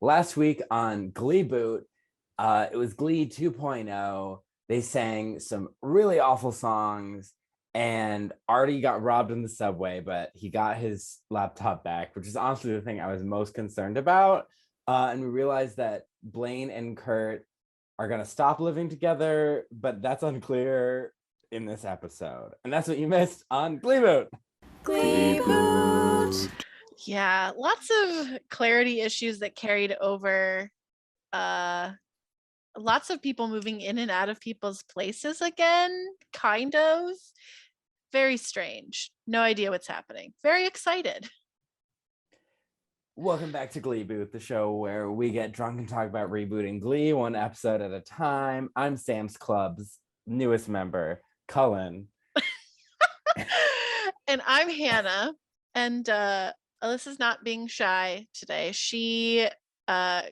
last week on Gleeboot, it was Glee 2.0. They sang some really awful songs, and Artie got robbed in the subway, but he got his laptop back, which is honestly the thing I was most concerned about. And we realized that Blaine and Kurt are going to stop living together, but that's unclear in this episode. And that's what you missed on Gleeboot. Gleeboot. Yeah, lots of clarity issues that carried over. Lots of people moving in and out of people's places again, kind of. Very strange. No idea what's happening. Very excited. Welcome back to Gleeboot, the show where we get drunk and talk about rebooting Glee one episode at a time. I'm Sam's Club's newest member, Cullen. And I'm Hannah. And Alyssa's not being shy today.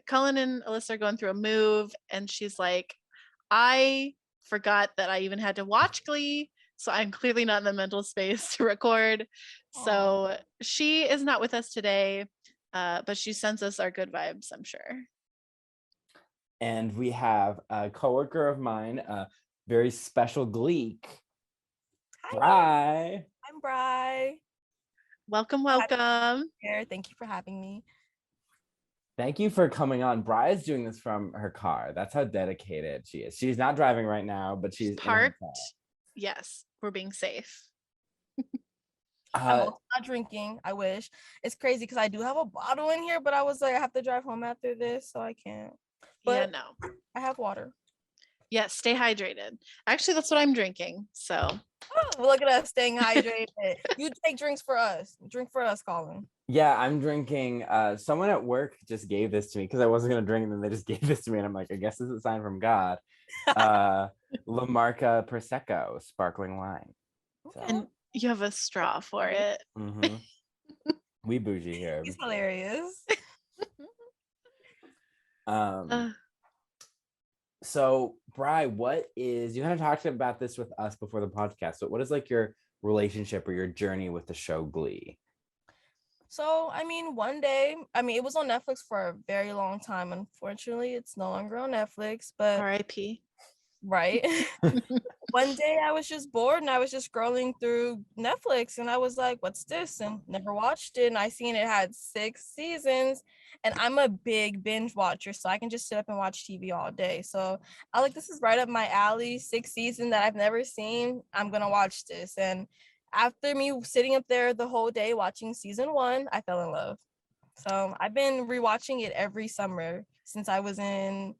Cullen and Alyssa are going through a move, and she's like, I forgot that I even had to watch Glee, so I'm clearly not in the mental space to record. Aww. So she is not with us today, but she sends us our good vibes, I'm sure. And we have a coworker of mine, a very special Gleek, Bri. I'm Bri. Welcome. Here. Thank you for having me. Thank you for coming on. Bri is doing this from her car. That's how dedicated she is. She's not driving right now, but she's parked. Yes, we're being safe. I'm also not drinking. I wish. It's crazy because I do have a bottle in here, but I was like, I have to drive home after this, so I can't. But yeah, no. I have water. Yeah, stay hydrated. Actually, that's what I'm drinking. So look at us staying hydrated. You take drinks for us. Drink for us, Colin. Yeah, I'm drinking. Someone at work just gave this to me because I wasn't gonna drink, and then they just gave this to me, and I'm like, I guess this is a sign from God. La Marca Prosecco sparkling wine. So. And you have a straw for it. Mm-hmm. We bougie here. He's hilarious. So, Bri, you kind of talked about this with us before the podcast, but what is like your relationship or your journey with the show Glee? So, one day, it was on Netflix for a very long time. Unfortunately, it's no longer on Netflix, but R.I.P. Right. One day I was just bored and I was just scrolling through Netflix and I was like, what's this? And never watched it. And I seen it had 6 seasons and I'm a big binge watcher, so I can just sit up and watch TV all day. So I like, this is right up my alley. 6 seasons that I've never seen. I'm going to watch this. And after me sitting up there the whole day watching season 1, I fell in love. So I've been rewatching it every summer since I was in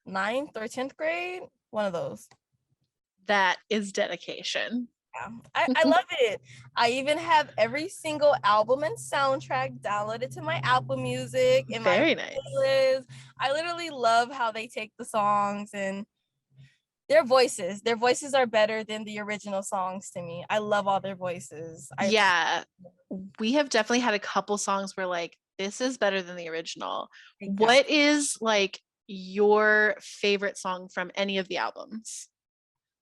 9th or 10th grade. One of those. That is dedication. Yeah, I love it. I even have every single album and soundtrack downloaded to my Apple Music. And very nice. Playlist. I literally love how they take the songs and their voices. Their voices are better than the original songs to me. I love all their voices. Yeah, we have definitely had a couple songs where like, this is better than the original. Exactly. What is like your favorite song from any of the albums?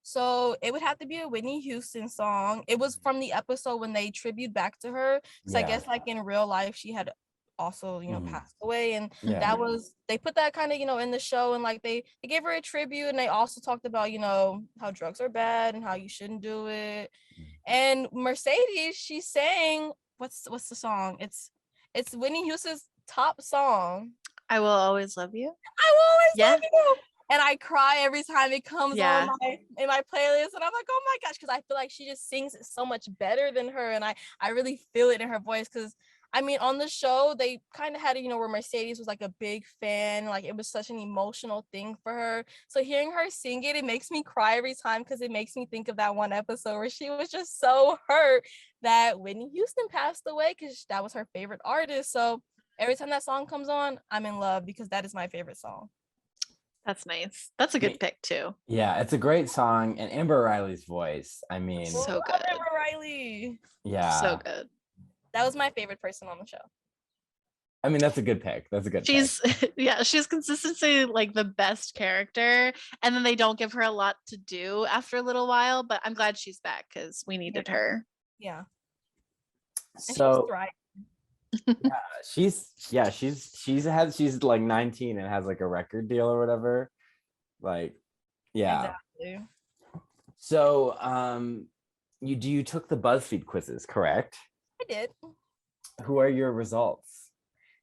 So it would have to be a Whitney Houston song. It was from the episode when they tribute back to her. So yeah. I guess like in real life, she had also, passed away. And that was, they put that kind of, in the show, and like they gave her a tribute, and they also talked about, how drugs are bad and how you shouldn't do it. And Mercedes, she sang, what's the song? It's Whitney Houston's top song. I Will Always Love You. I Will Always Love You. And I cry every time it comes on in my playlist. And I'm like, oh my gosh, because I feel like she just sings it so much better than her. And I really feel it in her voice. Because, on the show, they kind of had it, where Mercedes was like a big fan. Like it was such an emotional thing for her. So hearing her sing it, it makes me cry every time because it makes me think of that one episode where she was just so hurt that Whitney Houston passed away because that was her favorite artist. So every time that song comes on, I'm in love because that is my favorite song. That's nice. That's a good pick too. Yeah, it's a great song. And Amber Riley's voice, so good. Amber Riley. Yeah. So good. That was my favorite person on the show. That's a good pick. She's consistently like the best character. And then they don't give her a lot to do after a little while, but I'm glad she's back because we needed her. Yeah. So She's like 19 and has like a record deal or whatever. Like, yeah. Exactly. So, you took the BuzzFeed quizzes, correct? I did. Who are your results?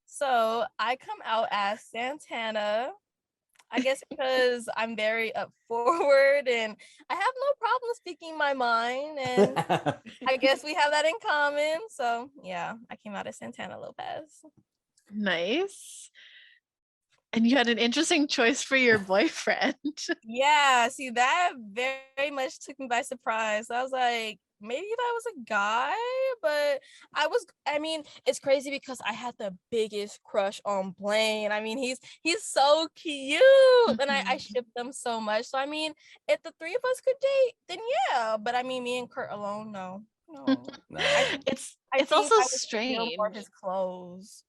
So I come out as Santana. I guess because I'm very up forward and I have no problem speaking my mind, and I guess we have that in common. So yeah, I came out as Santana Lopez. Nice. And you had an interesting choice for your boyfriend. Yeah, see, that very much took me by surprise. I was like, maybe that was a guy, but I mean, it's crazy because I had the biggest crush on Blaine. I mean, he's so cute, and I ship them so much. So I mean, if the three of us could date, then yeah. But I mean, me and Kurt alone, no. No. It's I think also I would steal more of strange. his clothes.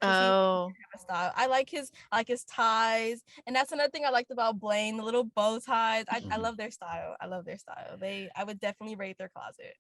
'Cause he Oh, have a style. I like his ties, and that's another thing I liked about Blaine, the little bow ties. I love their style. I love their style. I would definitely raid their closet.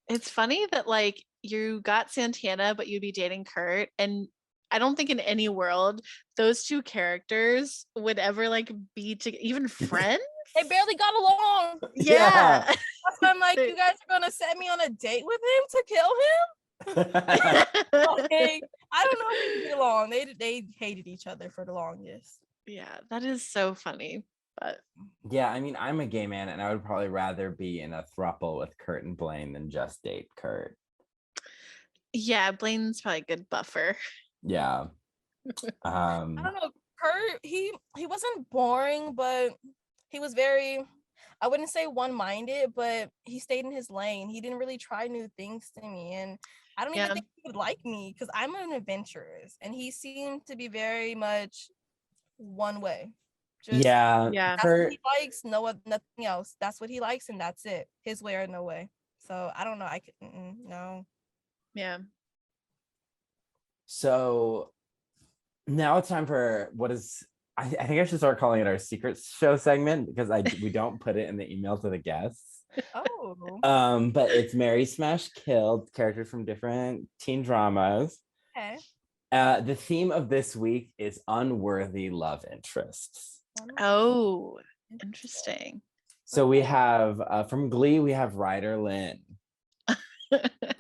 it's funny that like you got Santana, but you'd be dating Kurt, and I don't think in any world those two characters would ever like be even friends. They barely got along. Yeah. That's why I'm like, you guys are gonna set me on a date with him to kill him? Like, I don't know if we get along. They hated each other for the longest. Yeah, that is so funny. But Yeah, I mean, I'm a gay man and I would probably rather be in a throuple with Kurt and Blaine than just date Kurt. yeah, Blaine's probably a good buffer. Yeah. I don't know. Kurt, he wasn't boring, but he was very, I wouldn't say one-minded, but he stayed in his lane. He didn't really try new things to me. And I don't even Yeah. think he would like me because I'm an adventurous. And he seemed to be very much one way. Just Yeah. that's what he likes, nothing else. That's what he likes, and that's it. His way or no way. So I don't know. I could no. Yeah. So now it's time for what is I think I should start calling it our secret show segment because we don't put it in the email to the guests. Oh. But it's Marry Smash Kill, characters from different teen dramas. Okay. The theme of this week is unworthy love interests. Oh, interesting. So we have from Glee, we have Ryder Lynn.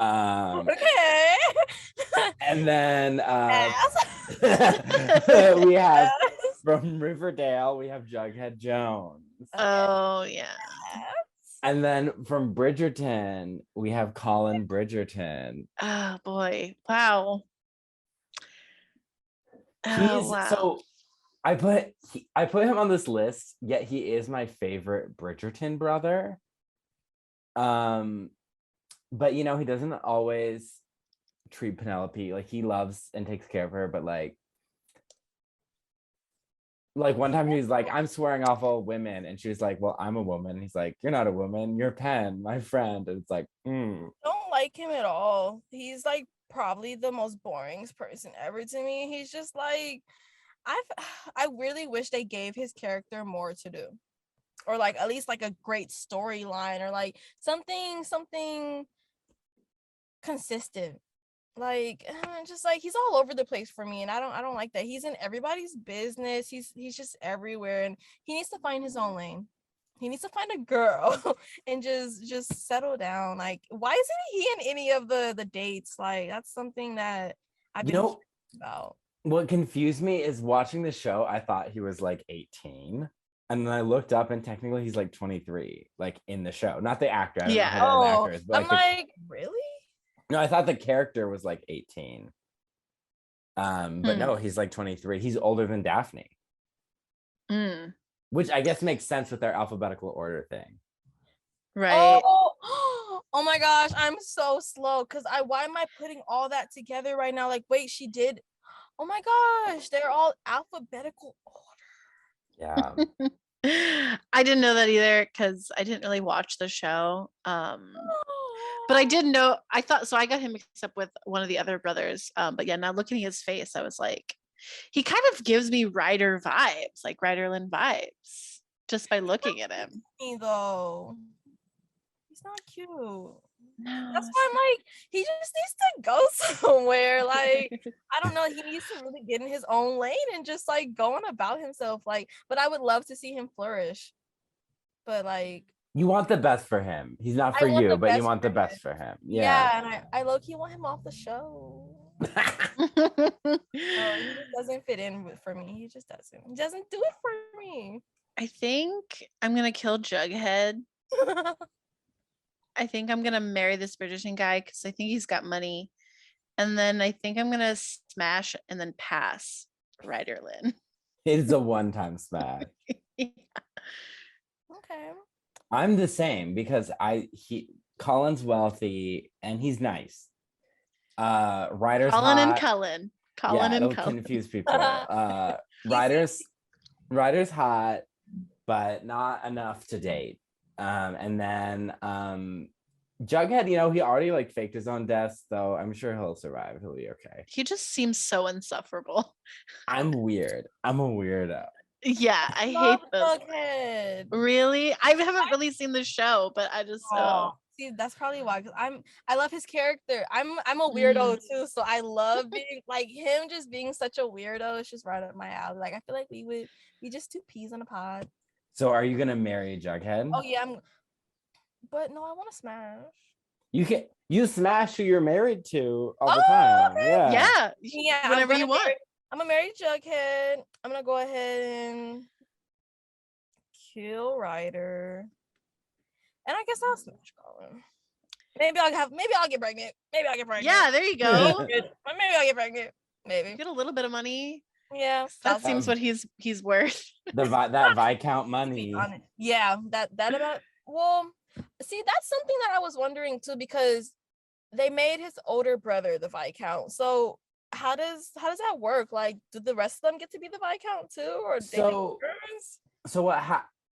Okay. And then Ass. we have from Riverdale, we have Jughead Jones. Oh, yeah. And then from Bridgerton, we have Colin Bridgerton. Oh boy. Wow. Oh, wow. So I put him on this list, yet he is my favorite Bridgerton brother. But you know, he doesn't always treat Penelope like he loves and takes care of her, but like one time he was like, I'm swearing off all women, and she was like, well, I'm a woman. He's like, you're not a woman, you're Pen, my friend. And it's like, Don't like him at all. He's like probably the most boring person ever to me. He's just like, I really wish they gave his character more to do, or like at least like a great storyline, or like something consistent. Like just like he's all over the place for me, and I don't like that. He's in everybody's business. He's just everywhere, and he needs to find his own lane. He needs to find a girl and just settle down. Like, why isn't he in any of the dates? Like, that's something that I've been curious about. What confused me is watching the show, I thought he was like 18. And then I looked up and technically he's like 23, like in the show. Not the actor. I don't know who the actor is, but I'm like, really? No, I thought the character was like 18. But no, he's like 23. He's older than Daphne. Which I guess makes sense with their alphabetical order thing. Right. Oh my gosh, I'm so slow because why am I putting all that together right now? Like, wait, she did. Oh my gosh, they're all alphabetical order. Yeah. I didn't know that either because I didn't really watch the show. But I did know, I thought, so I got him mixed up with one of the other brothers. But yeah, now looking at his face, I was like, he kind of gives me Ryder vibes, like Ryder Lynn vibes, just by looking at him. Though he's not cute. No, That's why I'm like, he just needs to go somewhere. Like, I don't know. He needs to really get in his own lane and just like go on about himself. Like, but I would love to see him flourish. But like, You want the best for him. He's not I for want you, the but you best want for the him. best for him. Yeah, Yeah. and I low-key want him off the show. He just doesn't fit in for me. He just doesn't. He doesn't do it for me. I think I'm gonna kill Jughead. I think I'm gonna marry this Bridgerton guy because I think he's got money. And then I think I'm gonna smash and then pass Ryder Lynn. It's a one-time smash. Okay. I'm the same because Colin's wealthy and he's nice. Ryder's Colin and hot. Cullen. Colin Yeah, and it'll Cullen. confuse people. Ryder's hot, but not enough to date. And then Jughead, you know, he already like faked his own death, so I'm sure he'll survive. He'll be okay. He just seems so insufferable. I'm weird. I'm a weirdo. Yeah, I Love hate those. Jughead. Really? I haven't really seen the show, but I just See, that's probably why. Cause I love his character. I'm a weirdo too, so I love being like him. Just being such a weirdo, it's just right up my alley. Like I feel like we would be just two peas in a pod. So are you gonna marry Jughead? Oh yeah, but no, I want to smash. You smash who you're married to all the Oh, time. okay. Yeah. whenever you want. I'm gonna marry Jughead. I'm gonna go ahead and kill Ryder. And I guess I'll smash Colin. Maybe I'll get pregnant. Yeah, there you go. Maybe I'll get pregnant. Maybe. Get a little bit of money. Yeah. That seems what he's worth. That Viscount money. Yeah, that about well, see, that's something that I was wondering too, because they made his older brother the Viscount. So how does that work? Like, do the rest of them get to be the Viscount too? Or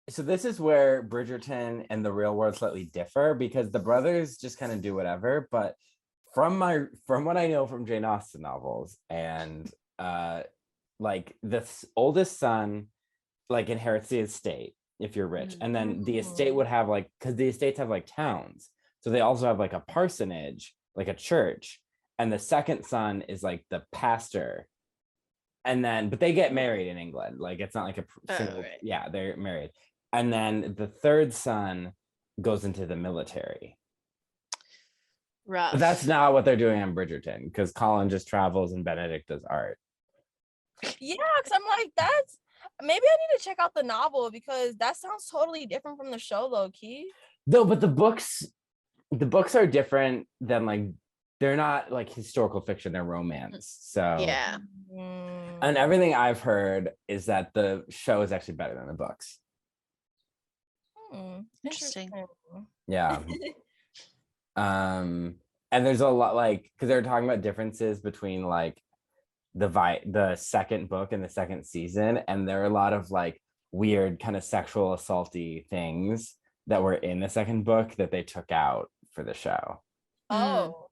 So this is where Bridgerton and the real world slightly differ, because the brothers just kind of do whatever. But from what I know from Jane Austen novels, and like the oldest son like inherits the estate if you're rich, and then the estate would have like, because the estates have like towns, so they also have like a parsonage, like a church, and the second son is like the pastor. And then, but they get married in England. Like it's not like a single, right. Yeah, they're married. And then the third son goes into the military. Rough. But that's not what they're doing on Bridgerton, because Colin just travels and Benedict does art. Yeah, because I'm like, maybe I need to check out the novel, because that sounds totally different from the show, low key. No, but the books are different than like, they're not like historical fiction, they're romance. So yeah. And everything I've heard is that the show is actually better than the books. Interesting. Yeah. And there's a lot, like, because they're talking about differences between like the second book and the second season, and there are a lot of like weird kind of sexual assaulty things that were in the second book that they took out for the show. Oh,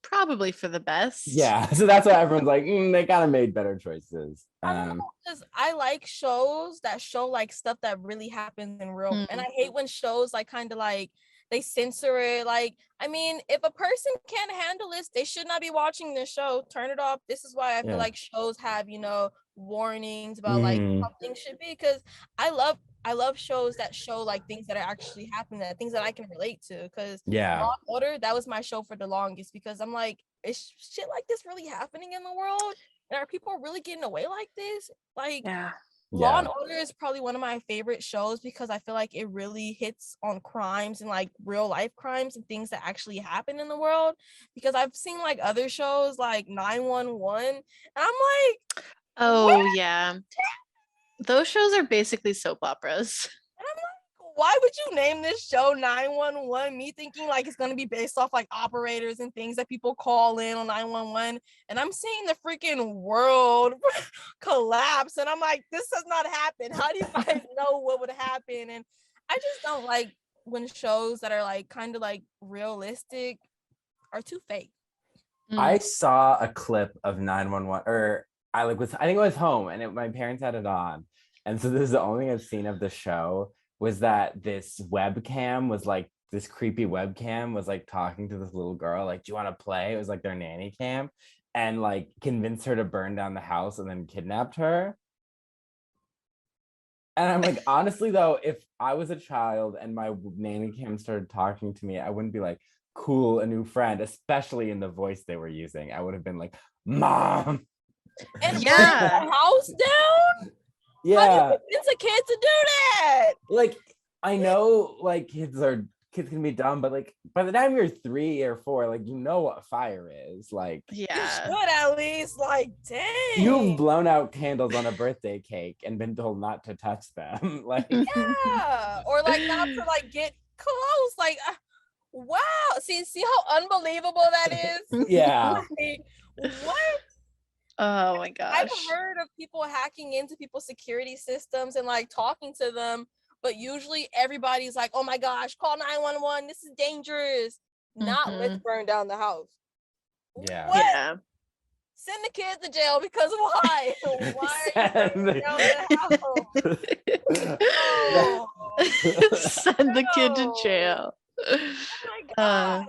probably for the best. Yeah, so that's why everyone's like, they kind of made better choices. I don't know, because I like shows that show like stuff that really happens in real, and I hate when shows like kind of like they censor it. Like, I mean, if a person can't handle this, they should not be watching this show. Turn it off. This is why I feel like shows have, warnings about like how things should be, because I love shows that show like things that are actually happening, that things that I can relate to. Because Law & Order, that was my show for the longest, because I'm like, is shit like this really happening in the world? And are people really getting away like this? Like, Law & Order is probably one of my favorite shows, because I feel like it really hits on crimes and like real life crimes and things that actually happen in the world. Because I've seen like other shows like 911, and I'm like, oh yeah, those shows are basically soap operas. And I'm like, why would you name this show 911? Me thinking like it's gonna be based off like operators and things that people call in on 911, and I'm seeing the freaking world collapse, and I'm like, this does not happen. How do you guys know what would happen? And I just don't like when shows that are like kind of like realistic are too fake. I saw a clip of 911, or I think it was home, and my parents had it on, and so this is the only thing I've seen of the show, was that this webcam was like this creepy webcam was like talking to this little girl, like, do you want to play? It was like their nanny cam, and like convinced her to burn down the house and then kidnapped her. And I'm like, honestly, though, if I was a child and my nanny cam started talking to me, I wouldn't be like, cool, a new friend, especially in the voice they were using. I would have been like, Mom. And burn Yeah. the house down? Yeah. How do you convince a kid to do that? Like, I know like kids can be dumb, but like by the time you're 3 or 4, like you know what fire is. Like You Yeah. should at least, like, dang. you've blown out candles on a birthday cake and been told not to touch them. Like Yeah. Or like not to like get close. Like, wow. See how unbelievable that is? yeah. Like, what? Oh my gosh. I've heard of people hacking into people's security systems and like talking to them, but usually everybody's like, oh my gosh, call 911. This is dangerous. Not let's burn down the house. Yeah. What? Yeah. Send the kid to jail because why? Why are you Send burning down the house? Oh, Send the kid to jail. oh my god.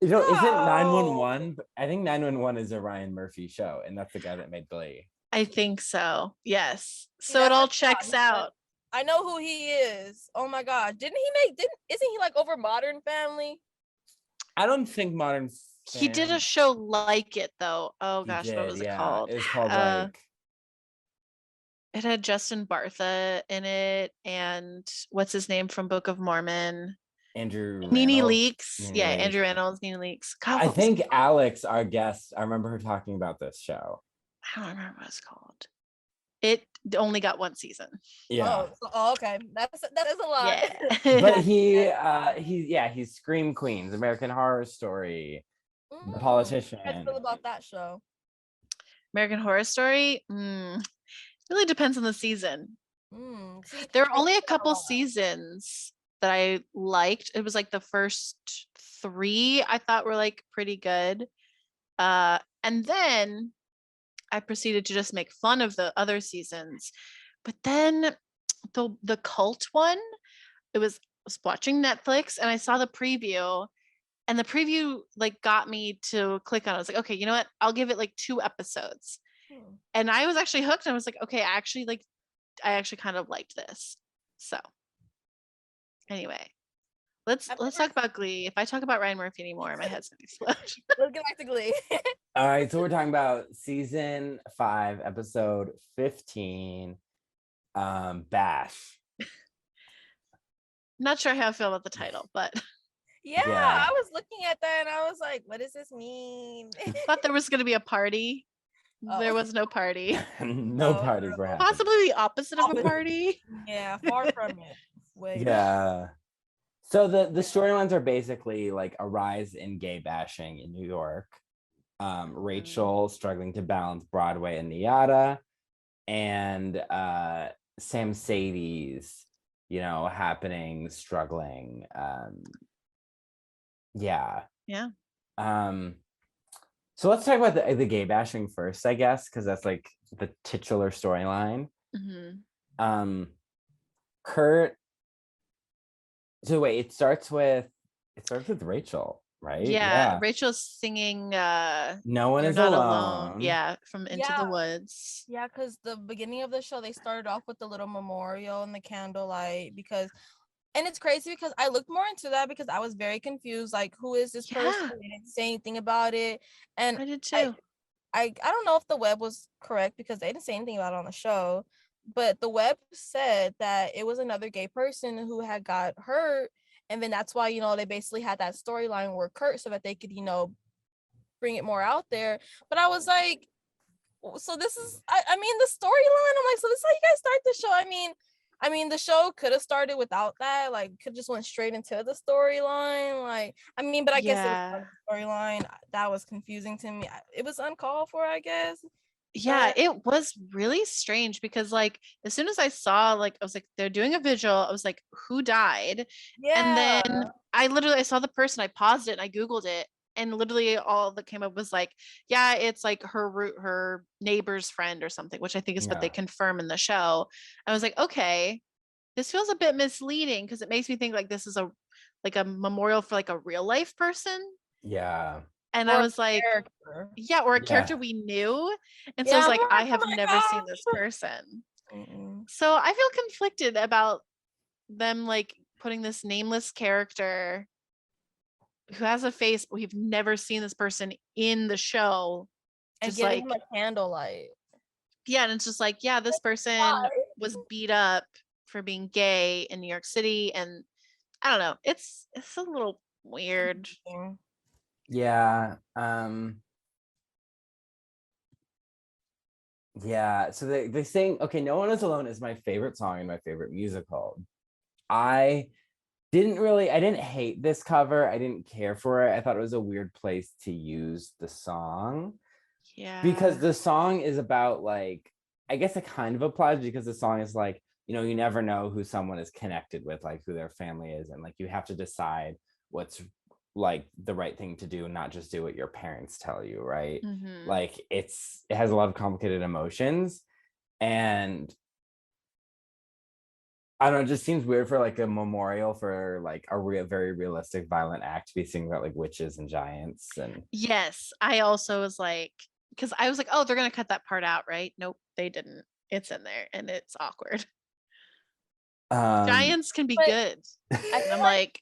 You know, isn't No. 911? I think 911 is a Ryan Murphy show, and that's the guy that made Glee. I think so. Yes. See, So it that's all what I checks thought. out. I know who he is. Oh my god. Isn't he like over Modern Family? I don't think Modern He did a Fam- show like it though. Oh he gosh, what did, was it yeah. called? It was called Uh, like It had Justin Bartha in it, and what's his name from Book of Mormon? Andrew Nene Reynolds. Leakes. Nene Yeah, Leakes. Andrew Reynolds, Nene Leakes. God, I what was think it called? Alex, our guest, I remember her talking about this show. I don't remember what it's called. It only got one season. Yeah. Okay. That is a lot. Yeah. But he's Scream Queens, American Horror Story, The Politician. How do you feel about that show? American Horror Story. Really depends on the season. See, There are I only a like that couple lot. seasons that I liked. It was like the first 3 I thought were like pretty good. And then I proceeded to just make fun of the other seasons. But then the cult one, I was watching Netflix and I saw the preview, and the preview like got me to click on it. I was like, okay, you know what? I'll give it like 2 episodes. And I was actually hooked. And I was like, okay, I actually kind of liked this. So anyway, let's talk about Glee. If I talk about Ryan Murphy anymore, my head's gonna explode. Let's get back to Glee. All right, so we're talking about season 5, episode 15, Bash. Not sure how I feel about the title, but Yeah, Yeah. I was looking at that and I was like, what does this mean? thought there was gonna be a party. There Oh. was no party. No Oh, parties were happening. Possibly the opposite of a Opposite. party. Yeah, far from it. Way. Yeah. So the storylines are basically like a rise in gay bashing in New York. Rachel struggling to balance Broadway and Niata, and Sam Sadie's, happening, struggling. Yeah. Yeah. So let's talk about the gay bashing first, I guess, because that's like the titular storyline. Mm-hmm. Kurt. So wait, it starts with Rachel, right? Yeah. Rachel's singing No one You're is Not alone. Yeah, from Into the Yeah. Woods. Yeah, because the beginning of the show, they started off with the little memorial and the candlelight and it's crazy because I looked more into that because I was very confused. Like, who is this person? Yeah. They didn't say anything about it. And I did too. I don't know if the web was correct because they didn't say anything about it on the show, but the web said that it was another gay person who had got hurt. And then that's why, they basically had that storyline where Kurt, so that they could, bring it more out there. But I was like, so this is, I mean, the storyline, I'm like, so this is how you guys start the show. I mean, the show could have started without that, like, could just went straight into the storyline. Like, but I guess it was part of the storyline. That was confusing to me. It was uncalled for, I guess. Yeah, it was really strange because like as soon as I saw I was like, they're doing a vigil, I was like, who died? Yeah. And then I saw the person, I paused it and I Googled it, and literally all that came up was like, yeah, it's like her neighbor's friend or something, which I think is what they Yeah. confirm in the show. I was like, okay, this feels a bit misleading because it makes me think like this is a like a memorial for like a real life person. Yeah. And Or I a was like, character. yeah, or a Yeah. character we knew. And so I Yeah, was I'm like, I like, have oh my never seen this gosh. person. Mm-mm. So I feel conflicted about them like putting this nameless character who has a face, but we've never seen this person in the show. And Just giving like, him a candlelight. yeah, and it's just like, yeah, this person Why? was beat up for being gay in New York City, and I don't know, it's a little weird. Yeah. Yeah. So they sing, okay, No One Is Alone is my favorite song in my favorite musical. I didn't hate this cover. I didn't care for it. I thought it was a weird place to use the song. Yeah. Because the song is about like, I guess it kind of applies because the song is like, you never know who someone is connected with, like who their family is, and like you have to decide what's like the right thing to do, not just do what your parents tell you, right? Mhm. Like it has a lot of complicated emotions, and I don't know, it just seems weird for like a memorial for like a very realistic violent act to be singing about like witches and giants. And Yes, I also was like, because I was like, oh, they're gonna cut that part out, right? Nope, they didn't. It's in there, and it's awkward. Giants can be But good, I and feel I'm like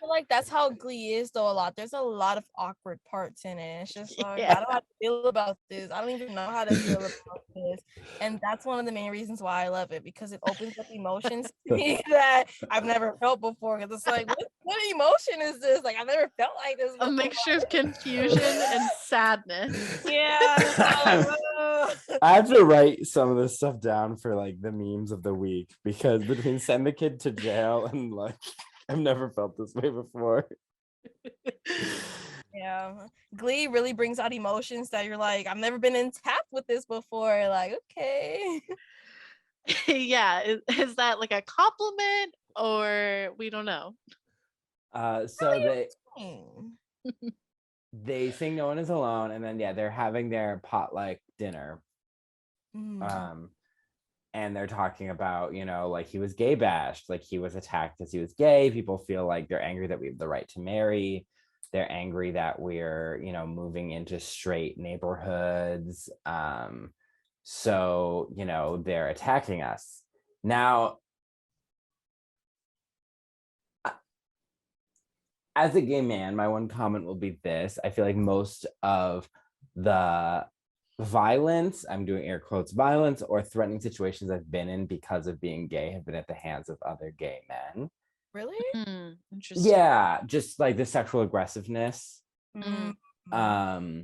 like, that's how Glee is though a lot. There's a lot of awkward parts in it. It's just like yeah. I don't know how to feel about this. I don't even know how to feel about this. And that's one of the main reasons why I love it, because it opens up emotions to me that I've never felt before. Because it's like, what emotion is this? Like I've never felt like this A before. mixture of confusion and sadness. Yeah. And it's like, oh. I have to write some of this stuff down for like the memes of the week, because between send the kid to jail and like I've never felt this way before. Yeah, Glee really brings out emotions that you're like, I've never been tapped with this before. Like, okay. Yeah, is that like a compliment or we don't know? So Hmm. they sing No One Is Alone, and then they're having their potluck dinner. Mm. And they're talking about, like he was gay bashed, like he was attacked because he was gay. People feel like they're angry that we have the right to marry. They're angry that we're, moving into straight neighborhoods. So, they're attacking us. Now, as a gay man, my one comment will be this. I feel like most of the violence, I'm doing air quotes, violence or threatening situations I've been in because of being gay have been at the hands of other gay men. Really? Interesting. Yeah, just like the sexual aggressiveness. Mm.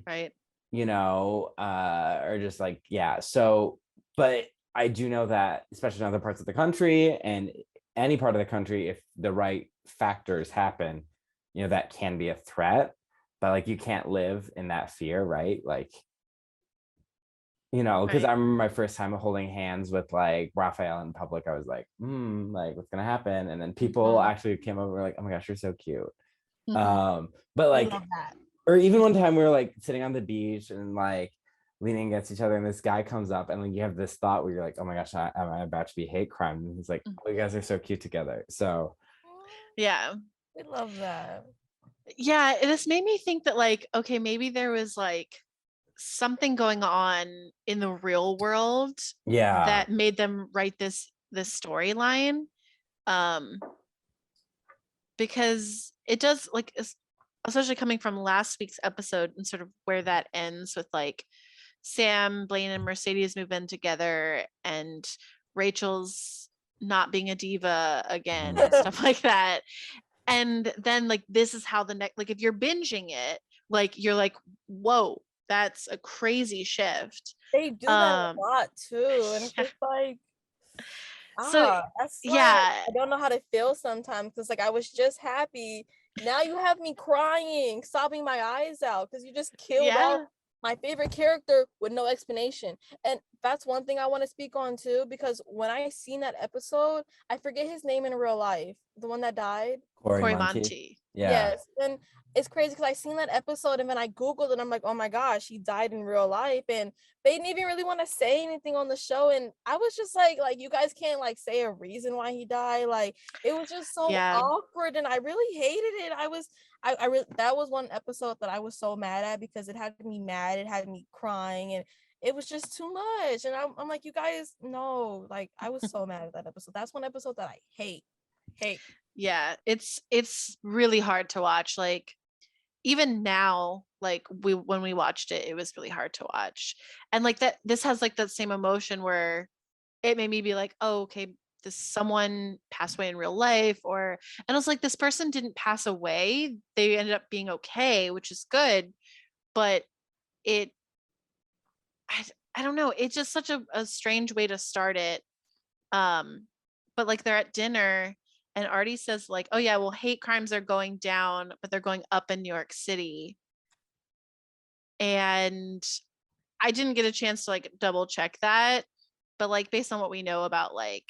Right. Or just like, yeah. So, but I do know that, especially in other parts of the country and any part of the country, if the right factors happen, that can be a threat, but like you can't live in that fear, right? Like, because Right. I remember my first time holding hands with like Raphael in public. I was like, like what's gonna happen? And then people actually came over and were like, oh my gosh, you're so cute. But I like, love that. or even one time we were like sitting on the beach and like leaning against each other, and this guy comes up, and like you have this thought where you're like, oh my gosh, am I about to be hate crime? And he's like, oh, you guys are so cute together. So Yeah. I love that. Yeah, this made me think that like, okay, maybe there was like something going on in the real world that made them write this storyline. Because it does, like, especially coming from last week's episode and sort of where that ends with like Sam, Blaine, and Mercedes move in together, and Rachel's not being a diva again and stuff like that. And then like this is how the next, like if you're binging it, like you're like, whoa, that's a crazy shift. They do that a lot too. And it's Yeah. just like, So that's like, yeah, I don't know how to feel sometimes, because like I was just happy. Now you have me crying, sobbing my eyes out, because you just killed off my favorite character with no explanation. And that's one thing I want to speak on too, because when I seen that episode, I forget his name in real life, the one that died. Corey Monteith. Yeah. Yes. And it's crazy because I seen that episode and then I Googled and I'm like, oh my gosh, he died in real life. And they didn't even really want to say anything on the show. And I was just like, you guys can't like say a reason why he died. Like it was just so Yeah. awkward and I really hated it. I really, that was one episode that I was so mad at because it had me mad, it had me crying, and it was just too much. And I'm like, you guys, no, like I was so mad at that episode. That's one episode that I hate. Yeah, it's really hard to watch. Like even now, like when we watched it, it was really hard to watch. And like that this has like that same emotion where it made me be like, oh, okay, this someone passed away in real life, or and I was like, this person didn't pass away. They ended up being okay, which is good. But it I don't know, it's just such a strange way to start it. But like they're at dinner and Artie says like, oh yeah, well, hate crimes are going down, but they're going up in New York City. And I didn't get a chance to like double check that, but like based on what we know about like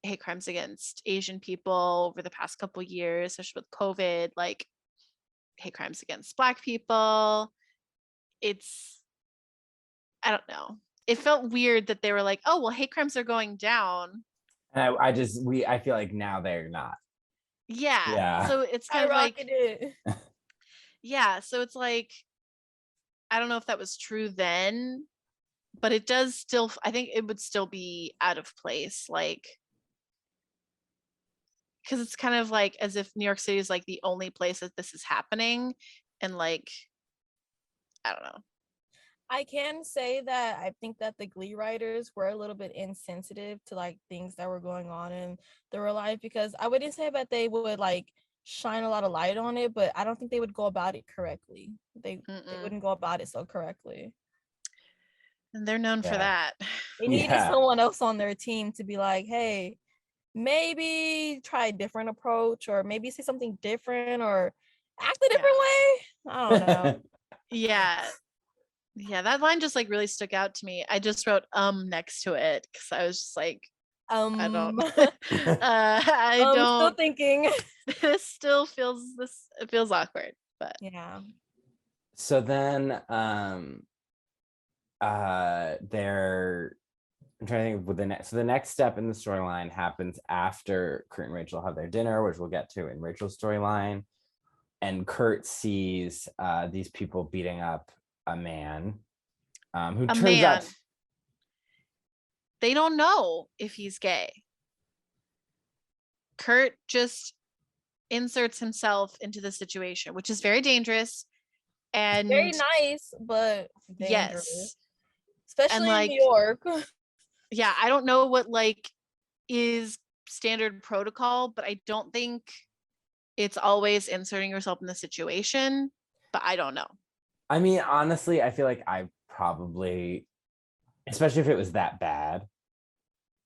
hate crimes against Asian people over the past couple years, especially with COVID, like hate crimes against Black people, it's I don't know. It felt weird that they were like, oh well, hate crimes are going down. And I feel like now they're not. Yeah. So it's kind of like it. yeah, so it's like I don't know if that was true then, but it does still I think it would still be out of place, like because it's kind of like as if New York City is like the only place that this is happening, and like I don't know. I can say that I think that the Glee writers were a little bit insensitive to like things that were going on in the real life, because I wouldn't say that they would like shine a lot of light on it, but I don't think they would go about it correctly. They wouldn't go about it so correctly. And they're known for that. They needed someone else on their team to be like, hey, maybe try a different approach, or maybe say something different, or act a different way. I don't know. Yeah, that line just like really stuck out to me. I just wrote next to it because I was just like, I don't I don't still thinking. This still feels it feels awkward, but yeah. So then they're I'm trying to think with the next step in the storyline happens after Kurt and Rachel have their dinner, which we'll get to in Rachel's storyline. And Kurt sees these people beating up a man who turns out they don't know if he's gay. Kurt just inserts himself into the situation, which is very dangerous and very nice, but dangerous. Yes, especially in New York. Yeah, I don't know what like is standard protocol, but I don't think it's always inserting yourself in the situation, but I don't know. I mean, honestly, I feel like I probably, especially if it was that bad.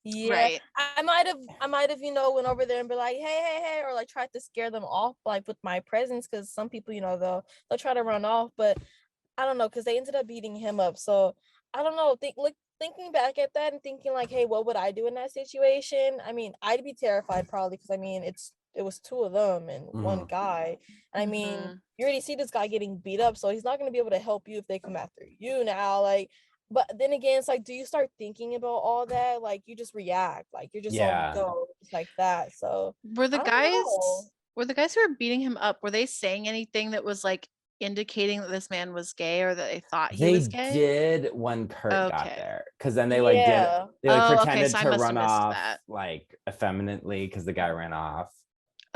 Yeah, right. I might have, went over there and be like, hey, or like tried to scare them off, like with my presence, because some people, they'll try to run off, but I don't know, because they ended up beating him up. So I don't know. Thinking back at that and thinking like, hey, what would I do in that situation? I mean, I'd be terrified probably, because I mean, it was two of them and one guy. And I mean, you already see this guy getting beat up, so he's not going to be able to help you if they come after you now. Like, but then again, it's like, do you start thinking about all that? Like, you just react, like you're just on go, just like that. So were the guys who were beating him up, were they saying anything that was like indicating that this man was gay, or that they thought he was gay? They did when Kurt got there, because then they pretended to run off like effeminately because the guy ran off.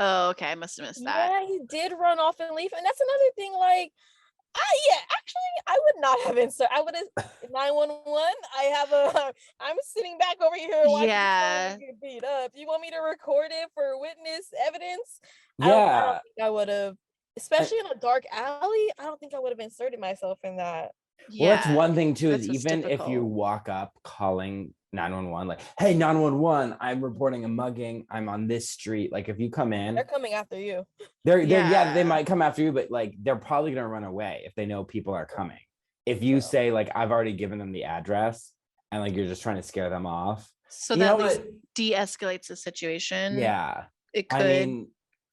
Oh, okay, I must have missed that. Yeah, he did run off and leave, and that's another thing. Like, actually, I would not have inserted. I would have 911. I'm sitting back over here watching get beat up. You want me to record it for witness evidence? I don't think I would have. Especially in a dark alley, I don't think I would have inserted myself in that. Well, that's one thing too, is even if you walk up calling 911, like, hey, 911, I'm reporting a mugging, I'm on this street. Like, if you come in, they're coming after you. They might come after you, but like they're probably gonna run away if they know people are coming. If you say like, I've already given them the address and like you're just trying to scare them off, so that at least de-escalates the situation. Yeah, it could. I mean,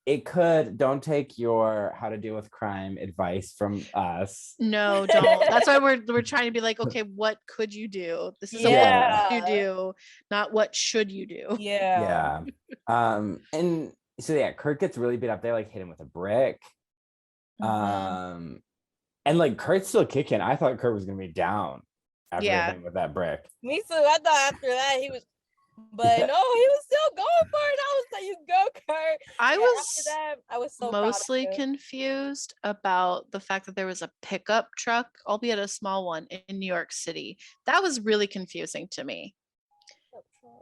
it could. Don't take your how to deal with crime advice from us. No, don't. That's why we're trying to be like, okay, what could you do? This is a what you do, not what should you do. Yeah. And so yeah, Kurt gets really beat up. They like hit him with a brick. And like Kurt's still kicking. I thought Kurt was gonna be down after the thing with that brick. Me too. I thought after that he was, but no, he was still going for it. I was like, "You go, Kurt." I was so mostly confused about the fact that there was a pickup truck, albeit a small one, in New York City. That was really confusing to me.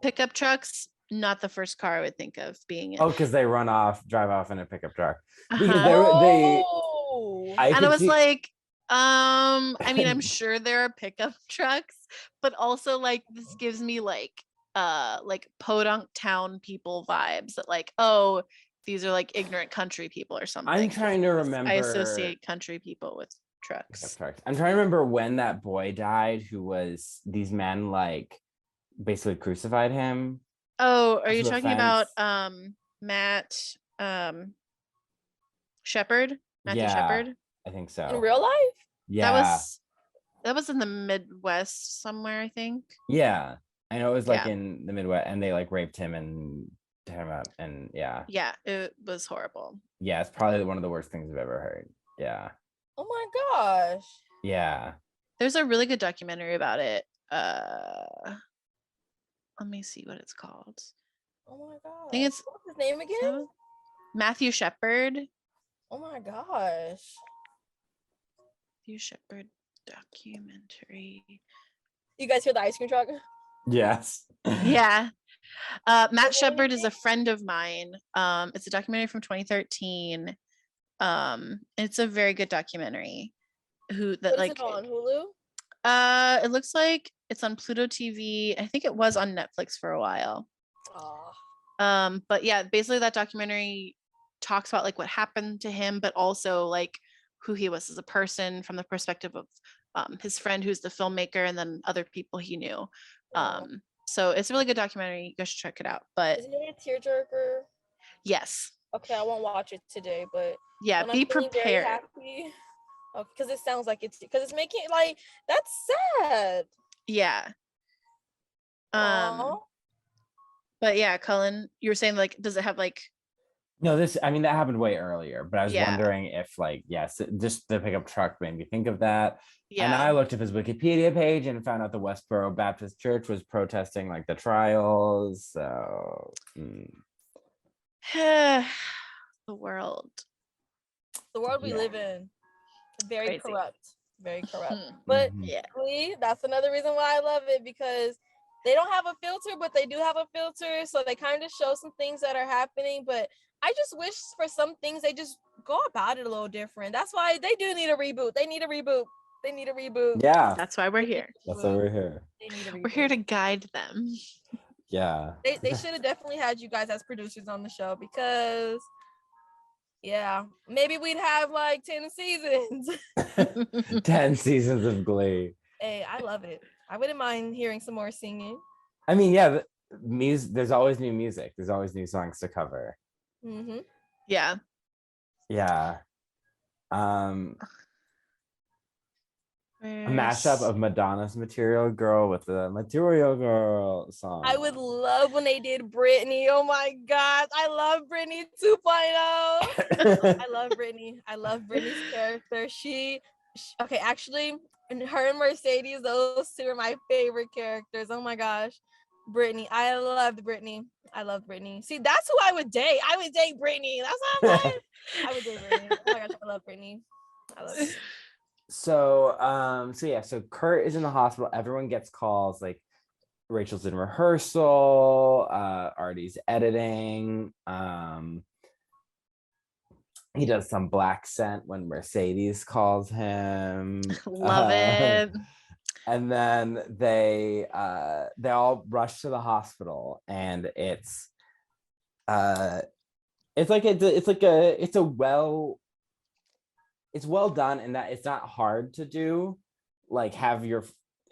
Pickup trucks, not the first car I would think of being in. Oh, because they drive off in a pickup truck. Because I was like, I mean, I'm sure there are pickup trucks, but also like this gives me like podunk town people vibes that like, oh, these are like ignorant country people or something. I'm trying to remember. I associate country people with trucks. I'm trying to remember when that boy died who was these men like basically crucified him. Oh, are you talking about Matt Shepard? Matthew Shepard? I think so. In real life? Yeah. That was in the Midwest somewhere, I think. Yeah. I know it was like in the Midwest, and they like raped him and him up, and yeah, it was horrible. Yeah, it's probably one of the worst things I've ever heard. Yeah. Oh my gosh. Yeah. There's a really good documentary about it. Let me see what it's called. Oh my god. I think it's what's his name again? Matthew Shepard. Oh my gosh. Matthew Shepard documentary. You guys hear the ice cream truck? Yes. Yeah. Matt Shepard is a friend of mine. It's a documentary from 2013. It's a very good documentary. What is it on Hulu? It looks like it's on Pluto TV. I think it was on Netflix for a while. But yeah, basically that documentary talks about like what happened to him, but also like who he was as a person from the perspective of his friend who's the filmmaker and then other people he knew. So it's a really good documentary. You guys should check it out. But is it a tearjerker? Yes. Okay, I won't watch it today, but yeah, be prepared. Because it sounds like it's making it like that's sad. Yeah. But yeah, Cullen, you were saying like, does it have like? No, that happened way earlier, but I was wondering if like, yes, just the pickup truck made me think of that. Yeah. And I looked up his Wikipedia page and found out the Westboro Baptist Church was protesting like the trials. So the world we live in, very corrupt, very corrupt. But that's another reason why I love it, because they don't have a filter, but they do have a filter, so they kind of show some things that are happening. But I just wish for some things they just go about it a little different. That's why they do need a reboot. They need a reboot. Yeah, that's why we're here. We're here to guide them. Yeah, they should have definitely had you guys as producers on the show, because maybe we'd have like 10 seasons. 10 seasons of Glee. Hey, I love it. I wouldn't mind hearing some more singing. I mean, yeah, there's always new music. There's always new songs to cover. Yeah. A mashup of Madonna's Material Girl with the Material Girl song. I would love when they did Britney. Oh my God. I love Britney 2.0. I love Britney. I love Britney's character. Okay, actually, her and Mercedes, those two are my favorite characters. Oh my gosh. Britney. I loved Britney. See, that's who I would date. I would date Britney. That's what I'm like. I would date Britney. Oh my gosh, I love Britney. So Kurt is in the hospital. Everyone gets calls, like Rachel's in rehearsal, Artie's editing. He does some black scent when Mercedes calls him. Love it. And then they all rush to the hospital, and it's well done in that it's not hard to do, like have your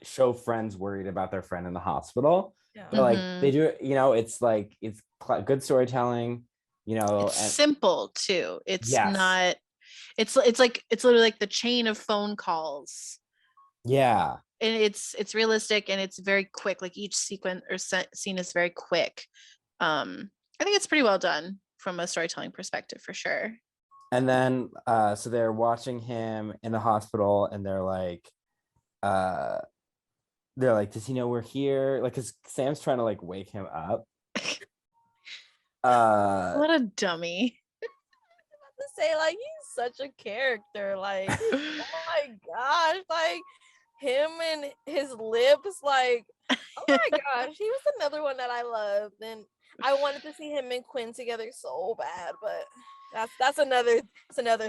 show friends worried about their friend in the hospital. But like they do it, it's like it's good storytelling. you know, It's and simple too. It's yes, not. It's literally like the chain of phone calls, yeah. and it's realistic and it's very quick. Like each sequence or scene is very quick. I think it's pretty well done from a storytelling perspective for sure. And then so they're watching him in the hospital and uh they're like, does he know we're here? Like, cause Sam's trying to like wake him up. What a dummy. To say like he's such a character, like oh my gosh, like him and his lips, like oh my gosh, he was another one that I loved, and I wanted to see him and Quinn together so bad, but that's another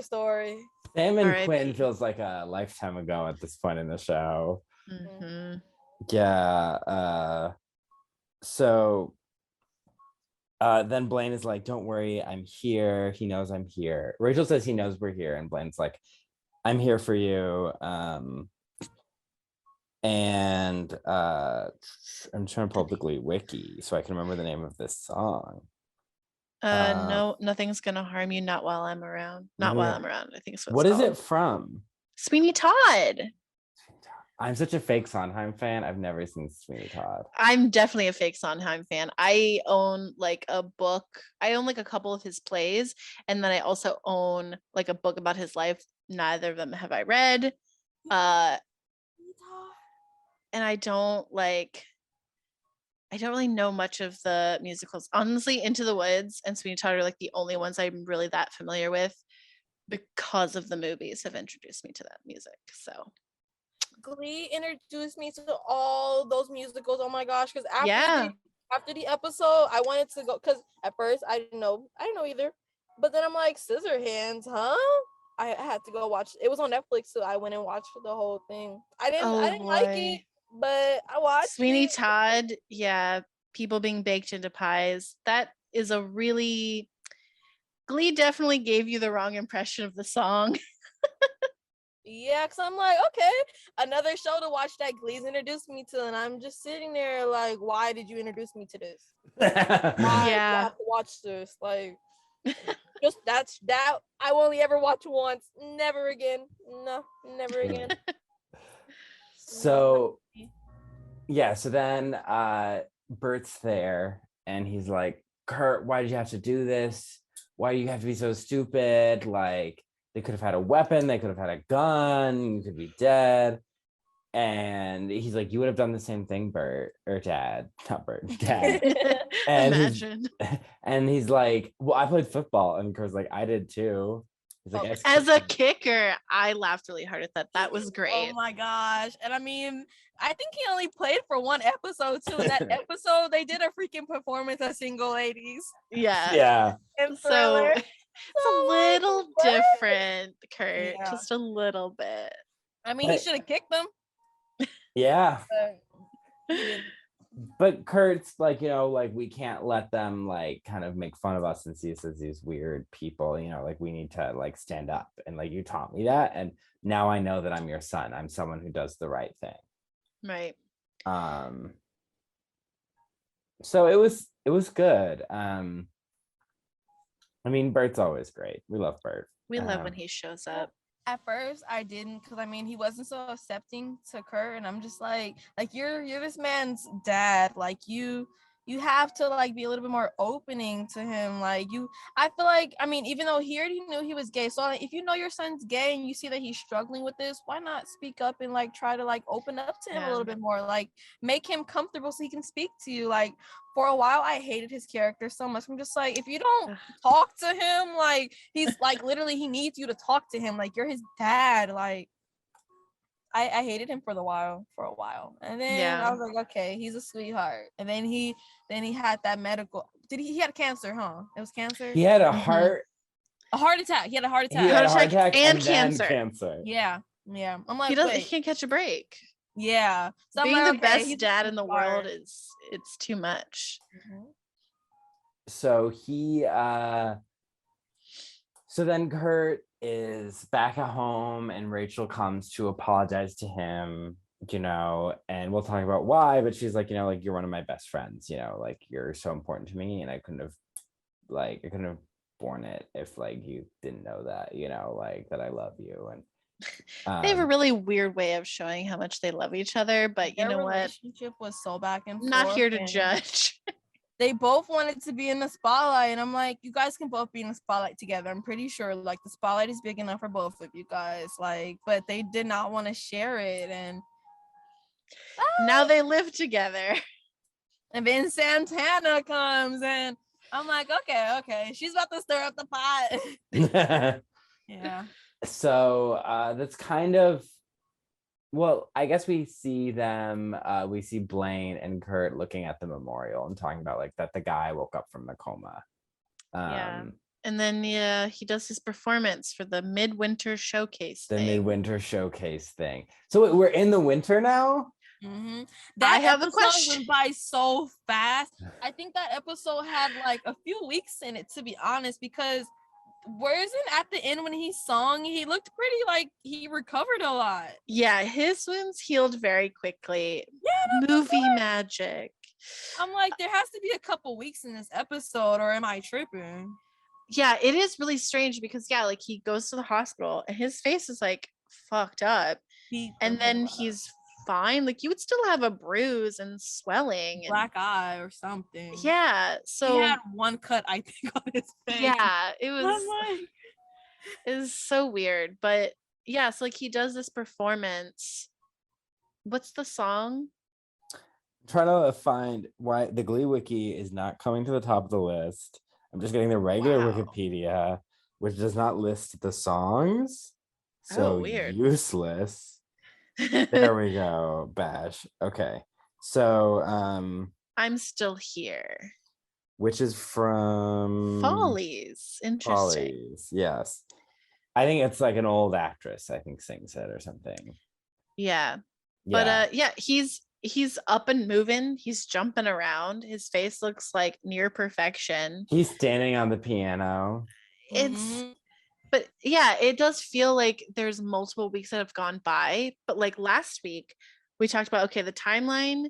story. Sam and R.I.P. Quinn feels like a lifetime ago at this point in the show. Mhm. Yeah. So then Blaine is like, don't worry, I'm here. He knows I'm here. Rachel says he knows we're here, and Blaine's like, I'm here for you. And I'm trying to pull up the Glee wiki so I can remember the name of this song. No, nothing's gonna harm you. Not while I'm around. Not while I'm around. I think it's what is it from? Sweeney Todd. I'm such a fake Sondheim fan. I've never seen Sweeney Todd. I'm definitely a fake Sondheim fan. I own like a book. I own like a couple of his plays, and then I also own like a book about his life. Neither of them have I read. And I don't really know much of the musicals. Honestly, Into the Woods and Sweeney Todd are like the only ones I'm really that familiar with because of the movies have introduced me to that music. So Glee introduced me to all those musicals. Oh my gosh, because after the episode, I wanted to go, because at first I didn't know either. But then I'm like, Scissorhands, huh? I had to go watch. It was on Netflix, so I went and watched the whole thing. I didn't like it, but I watched Sweeney it. Todd, yeah, people being baked into pies. That is a really Glee definitely gave you the wrong impression of the song. Yeah, because I'm like, okay, another show to watch that Glee's introduced me to, and I'm just sitting there like, why did you introduce me to this? Why do I have to watch this? Like, just that I will only ever watch once, never again. No, never again. So yeah, so then Bert's there and he's like, Kurt, why did you have to do this? Why do you have to be so stupid? Like, they could have had a weapon, they could have had a gun, you could be dead. And he's like, you would have done the same thing, Bert, or Dad, not Bert, Dad. And Imagine. He's like, well, I played football. And Kurt's like, I did too. He's like, as a kicker, I laughed really hard at that. That was great. Oh my gosh. And I mean, I think he only played for one episode too. In that episode, they did a freaking performance of Single Ladies. Yeah. And Thriller. So it's a little different, Kurt. Yeah. Just a little bit. I mean, he should have kicked them. Yeah. But But Kurt's like, you know, like, we can't let them like kind of make fun of us and see us as these weird people, you know, like, we need to like stand up, and like, you taught me that, and now I know that I'm your son. I'm someone who does the right thing. Right. So it was good. I mean, Bert's always great. We love Bert. We love when he shows up. At first I didn't, because I mean, he wasn't so accepting to Kurt, and I'm just like you're this man's dad, like you have to like be a little bit more opening to him. Like, I feel like, I mean, even though he already knew he was gay, so like, if you know your son's gay and you see that he's struggling with this, why not speak up and like try to like open up to him a little bit more, like make him comfortable so he can speak to you. Like, for a while I hated his character so much. I'm just like, if you don't talk to him, like, he's like, literally he needs you to talk to him, like, you're his dad. Like, I hated him for a while, and then I was like, okay, he's a sweetheart. And then he had that medical. He had cancer, huh? It was cancer. He had a heart attack. He had a heart attack. He had a heart attack and cancer. Yeah. I'm like, he can't catch a break. Yeah. So being like, the best dad in the world it's too much. So so then Kurt is back at home, and Rachel comes to apologize to him, you know, and we'll talk about why, but she's like, you know, like, you're one of my best friends, you know, like, you're so important to me, and I couldn't have like I couldn't have borne it if like you didn't know that, you know, like that I love you. And They have a really weird way of showing how much they love each other, but you Their know what? relationship was so back and forth. Not here to and judge. They both wanted to be in the spotlight, and I'm like, you guys can both be in the spotlight together. I'm pretty sure like the spotlight is big enough for both of you guys. Like, but they did not want to share it, and Now they live together. and then Santana comes, and I'm like, okay, she's about to stir up the pot. Yeah. So that's kind of, well, I guess we see them, we see Blaine and Kurt looking at the memorial and talking about like that the guy woke up from the coma. Yeah. And then he does his performance for the midwinter showcase The thing. midwinter showcase thing. So we're in the winter now? Mm-hmm. I have a episode question. went by so fast. I think that episode had like a few weeks in it, to be honest, because wasn't at the end when he sung, he looked pretty like he recovered a lot. Yeah, his wounds healed very quickly. Yeah, Movie magic. I'm like, there has to be a couple weeks in this episode, or am I tripping? Yeah, it is really strange because like he goes to the hospital and his face is like fucked up, and then he's fine. Like you would still have a bruise and swelling, black eye or something. Yeah, so he had one cut, I think, on his face. Yeah, it was. Like, it was so weird, but yeah, so like he does this performance. What's the song? I'm trying to find why the Glee Wiki is not coming to the top of the list. I'm just getting the regular Wikipedia, which does not list the songs. So weird. Useless. There we go. Bash. Okay. So I'm Still Here. Which is from Follies. Interesting. Follies. Yes. I think it's like an old actress, I think, sings it or something. Yeah. But yeah, he's up and moving. He's jumping around. His face looks like near perfection. He's standing on the piano. But yeah, it does feel like there's multiple weeks that have gone by. But like last week, we talked about, okay, the timeline,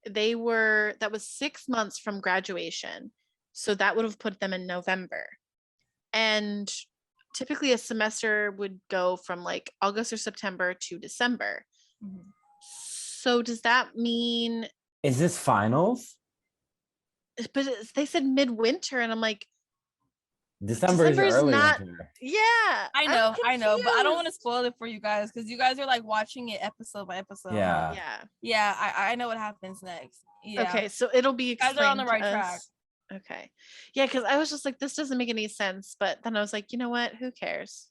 that was 6 months from graduation. So that would have put them in November. And typically a semester would go from like August or September to December. Mm-hmm. So does that mean? Is this finals? But they said midwinter, and I'm like, December's early winter. Yeah, I know, but I don't want to spoil it for you guys because you guys are like watching it episode by episode. Yeah. I know what happens next. Yeah. Okay, so it'll be explained. You guys are on the right track. Okay, yeah, because I was just like, this doesn't make any sense, but then I was like, you know what? Who cares?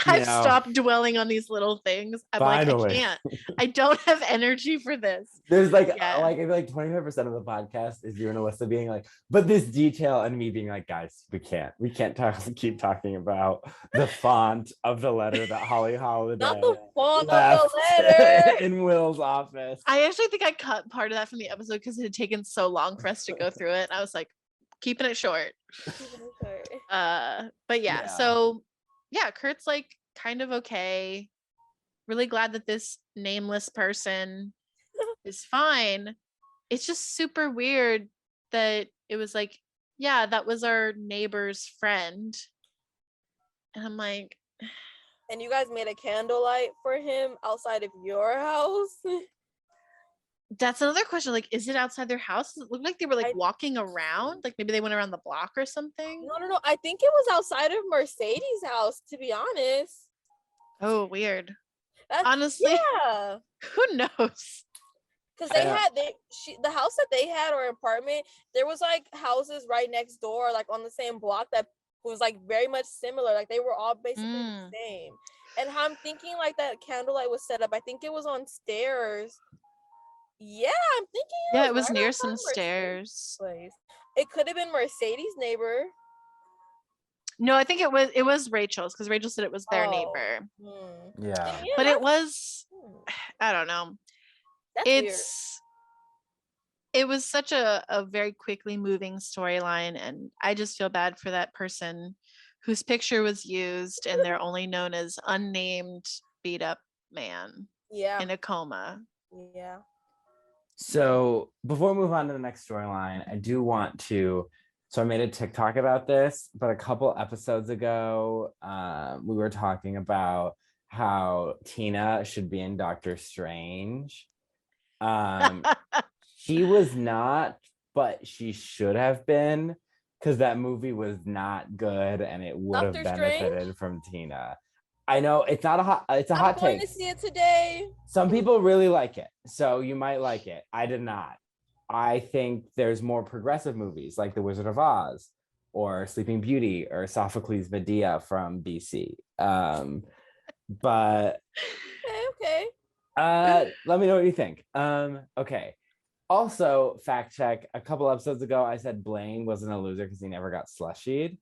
I've stopped dwelling on these little things. I'm finally. like, I can't. I don't have energy for this. There's like I feel like 25% of the podcast is you and Alyssa being like, but this detail, and me being like, guys, we can't keep talking about the font of the letter that Holly Holiday not the font of the letter in Will's office. I actually think I cut part of that from the episode because it had taken so long for us to go through it. I was like, keeping it short. But yeah, so yeah, Kurt's like kind of okay. Really glad that this nameless person is fine. It's just super weird that it was like, yeah, that was our neighbor's friend. And I'm like, and you guys made a candlelight for him outside of your house? That's another question. Like, is it outside their house? Does it look like they were like walking around? Like maybe they went around the block or something? No. I think it was outside of Mercedes' house, to be honest. Oh, weird. Honestly, yeah. Who knows? Because the house that they had, or apartment, there was like houses right next door, like on the same block that was like very much similar. Like they were all basically the same. And how I'm thinking like that candlelight was set up, I think it was on stairs. Yeah, I'm thinking it was near some stairs. Place. It could have been Mercedes' neighbor. No, I think it was Rachel's, because Rachel said it was their neighbor. Yeah. But it was, I don't know. Weird. It was such a very quickly moving storyline, and I just feel bad for that person whose picture was used and they're only known as unnamed beat up man in a coma. Yeah. So before we move on to the next storyline, I do want to So I made a TikTok about this, but a couple episodes ago, we were talking about how Tina should be in Doctor Strange. She was not, but she should have been, because that movie was not good and it would have Doctor benefited Strange? from Tina. I know it's not a hot, it's a I'm hot going take. to see it today. Some people really like it, so you might like it. I did not. I think there's more progressive movies like The Wizard of Oz or Sleeping Beauty or Sophocles Medea from BC. But Okay. let me know what you think. Okay. Also, fact check. A couple episodes ago, I said Blaine wasn't a loser because he never got slushied.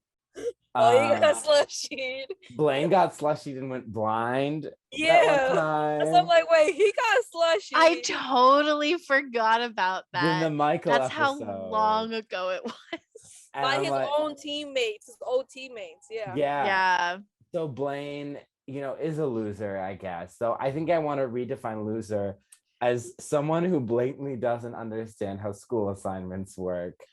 Oh, you got slushied. Blaine got slushied and went blind. That Yeah. one time. So I'm like, wait, he got slushy. I totally forgot about In that. the Michael That's episode. how long ago it was. And By I'm his like, own teammates, his old teammates. Yeah. Yeah. So Blaine, is a loser, I guess. So I think I want to redefine loser as someone who blatantly doesn't understand how school assignments work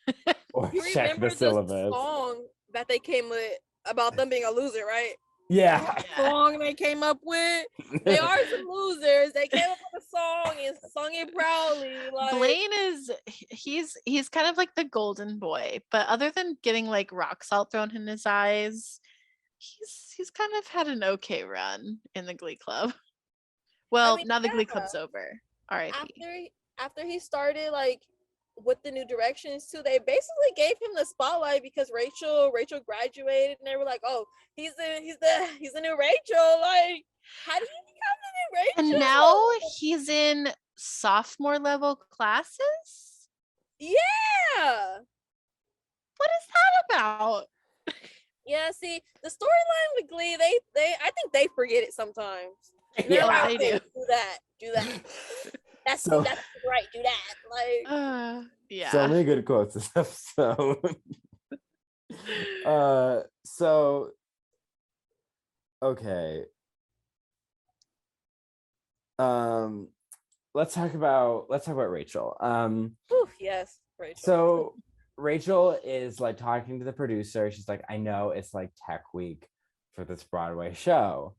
or You check remember the syllabus. song that they came with about them being a loser, right? Yeah. Song they came up with. They are some losers. They came up with a song and sung it proudly. Like, Blaine is he's kind of like the golden boy, but other than getting like rock salt thrown in his eyes, he's kind of had an okay run in the Glee Club. Well, now the Glee Club's over. R.I.P. After he started like with the new directions too, they basically gave him the spotlight because Rachel graduated and they were like, oh, he's the new Rachel. Like, how did he become the new Rachel? And now he's in sophomore level classes. Yeah. What is that about? Yeah, see, the storyline with Glee, they I think they forget it sometimes. Yeah. Like, They do. Do that. That's right. Do that. Like, Yeah. So many good quotes this episode. So okay. Let's talk about Rachel. yes, Rachel. So Rachel is like talking to the producer. She's like, I know it's like tech week for this Broadway show.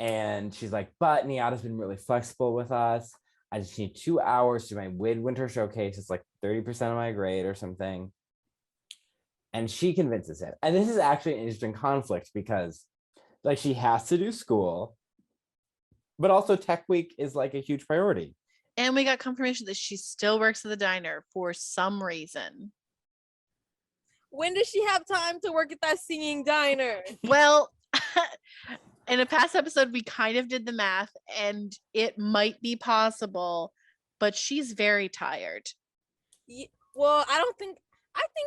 And she's like, but Niata's been really flexible with us. I just need 2 hours to do my winter showcase. It's like 30% of my grade or something. And she convinces him. And this is actually an interesting conflict because like she has to do school, but also tech week is like a huge priority. And we got confirmation that she still works at the diner for some reason. When does she have time to work at that singing diner? Well, in a past episode, we kind of did the math and it might be possible, but she's very tired. Well, I think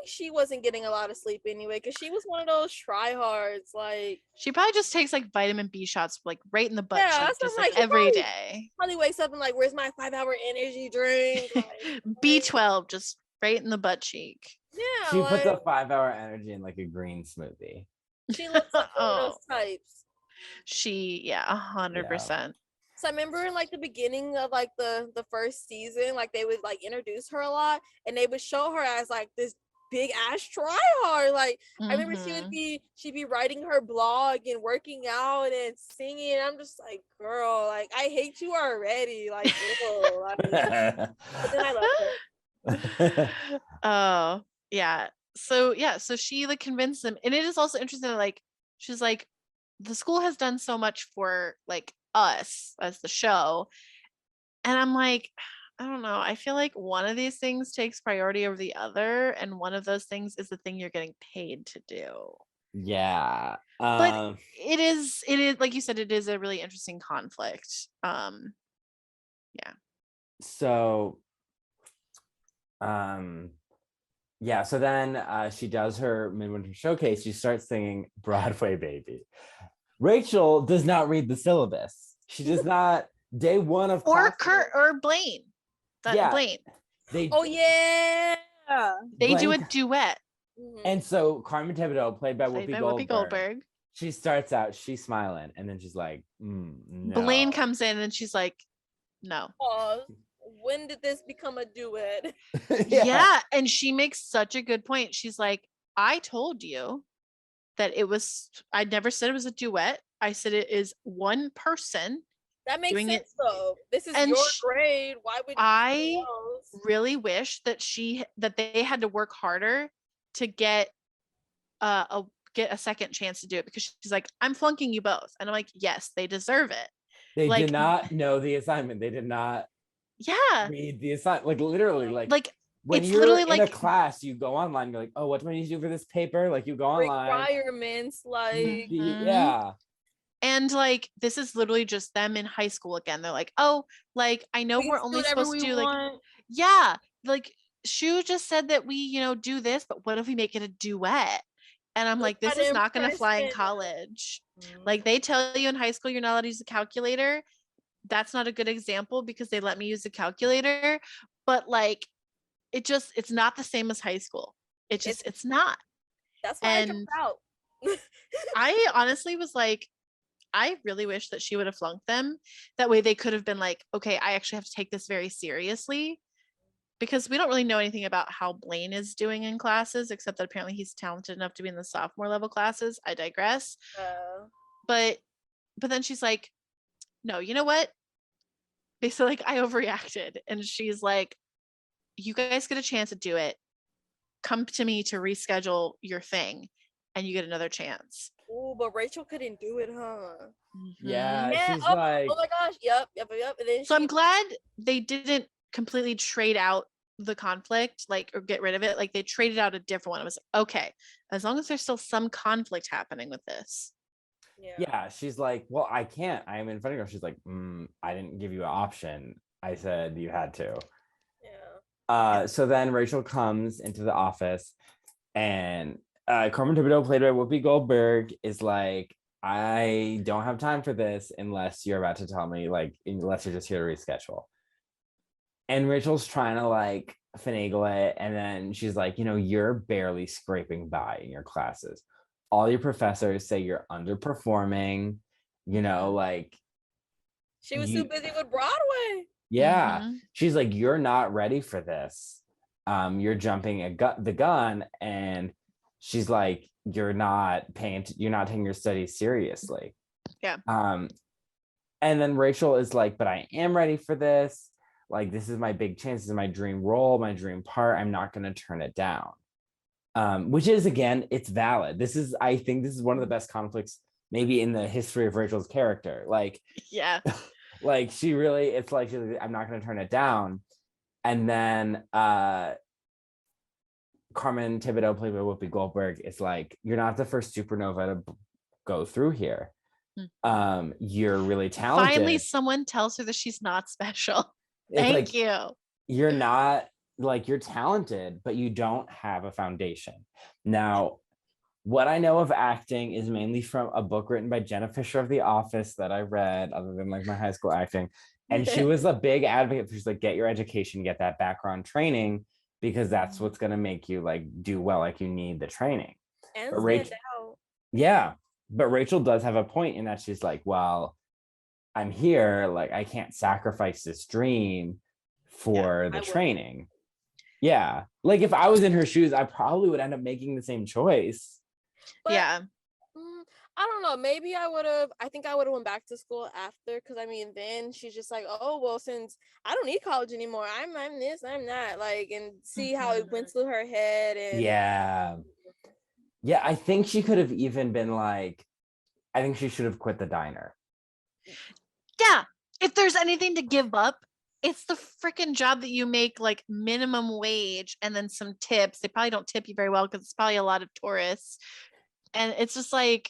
she wasn't getting a lot of sleep anyway, because she was one of those tryhards. Like, she probably just takes like vitamin B shots like right in the butt cheek, that's just like every day. Probably wakes up and like, where's my 5-hour energy drink? Like, B12 just right in the butt cheek. Yeah, She puts a 5-hour energy in like a green smoothie. She looks like one of those types. She 100%. So I remember in like the beginning of like the first season, like they would like introduce her a lot and they would show her as like this big ass tryhard. Like, I remember she'd be writing her blog and working out and singing. I'm just like, girl, like I hate you already. Like, ew. Like, but then I love her. Oh yeah. So she like convinced them, and it is also interesting that like she's like, the school has done so much for like us as the show, and I'm like, I don't know, I feel like one of these things takes priority over the other, and one of those things is the thing you're getting paid to do. Yeah. But it is like you said, it is a really interesting conflict. Yeah. So so then she does her midwinter showcase. She starts singing Broadway Baby. Rachel does not read the syllabus. She does not. Day one of or Kurt or Blaine. Blaine. They do a duet. And so Carmen Thibodeau, played by Whoopi Goldberg, she starts out, she's smiling, and then she's like, no. Blaine comes in and she's like, no. When did this become a duet? Yeah, and she makes such a good point. She's like, I told you that I never said it was a duet. I said it is one person. That makes doing sense it. though. This is And your grade. Why would I else? really wish that they had to work harder to get a second chance to do it, because she's like, I'm flunking you both. And I'm like, yes, they deserve it. They Like, did not know the assignment. They did not yeah. read the assignment. Like literally, like when it's you're literally in a like, class, you go online, you're like, oh, what do I need to do for this paper? Like you go online. Requirements, like Yeah. And like, this is literally just them in high school again. They're like, oh, like, I know we we're can do only whatever supposed we to do like, want. yeah, like Shu just said that we, do this, but what if we make it a duet? And I'm like, this Try to is not going to impress fly in them. college. Like, they tell you in high school you're not allowed to use a calculator. That's not a good example because they let me use a calculator, but like, it's not the same as high school. It's not. That's why I dropped And out. I honestly was like, I really wish that she would have flunked them. That way they could have been like, okay, I actually have to take this very seriously, because we don't really know anything about how Blaine is doing in classes, except that apparently he's talented enough to be in the sophomore level classes. I digress. But then she's like, no, you know what? Basically, like, I overreacted. And she's like, you guys get a chance to do it. Come to me to reschedule your thing, and you get another chance. Oh, but Rachel couldn't do it, huh? Yeah. Yeah. She's Oh, like, oh my gosh. Yep. And then So I'm glad they didn't completely trade out the conflict, like, or get rid of it. Like, they traded out a different one. It was like, okay, as long as there's still some conflict happening with this. yeah, she's like, well, I can't. I am in front of her. She's like, I didn't give you an option. I said you had to. Yeah. So then Rachel comes into the office, and Carmen Thibodeau, played by Whoopi Goldberg, is like, I don't have time for this unless you're about to tell me, like, unless you're just here to reschedule. And Rachel's trying to like finagle it. And then she's like, you're barely scraping by in your classes. All your professors say you're underperforming, like. She was too busy with Broadway. Yeah. She's like, you're not ready for this. You're jumping the gun. And she's like, you're not taking your studies seriously. Yeah. And then Rachel is like, but I am ready for this. Like, this is my big chance. This is my dream role, my dream part. I'm not going to turn it down. Which is, again, it's valid. I think this is one of the best conflicts maybe in the history of Rachel's character. Like, yeah. Like, she really, it's like, I'm not going to turn it down. And then Carmen Thibodeau, played by Whoopi Goldberg, is like, you're not the first supernova to go through here. You're really talented. Finally, someone tells her that she's not special. Thank you. You're not, like, you're talented, but you don't have a foundation. Now, what I know of acting is mainly from a book written by Jenna Fisher of The Office that I read, other than like my high school acting. And she was a big advocate for, she's like, get your education, get that background training, because that's what's going to make you like do well. Like, you need the training. And but Rachel does have a point in that she's like, well, I'm here, like, I can't sacrifice this dream for the training. Yeah. Like, if I was in her shoes, I probably would end up making the same choice. But, yeah. I don't know. Maybe I think I would have went back to school after, because I mean, then she's just like, oh, well, since I don't need college anymore, I'm this, I'm that, like, and see how it went through her head. And yeah, I think she could have even been like, I think she should have quit the diner. Yeah, if there's anything to give up, it's the freaking job that you make like minimum wage and then some tips. They probably don't tip you very well because it's probably a lot of tourists. And it's just like,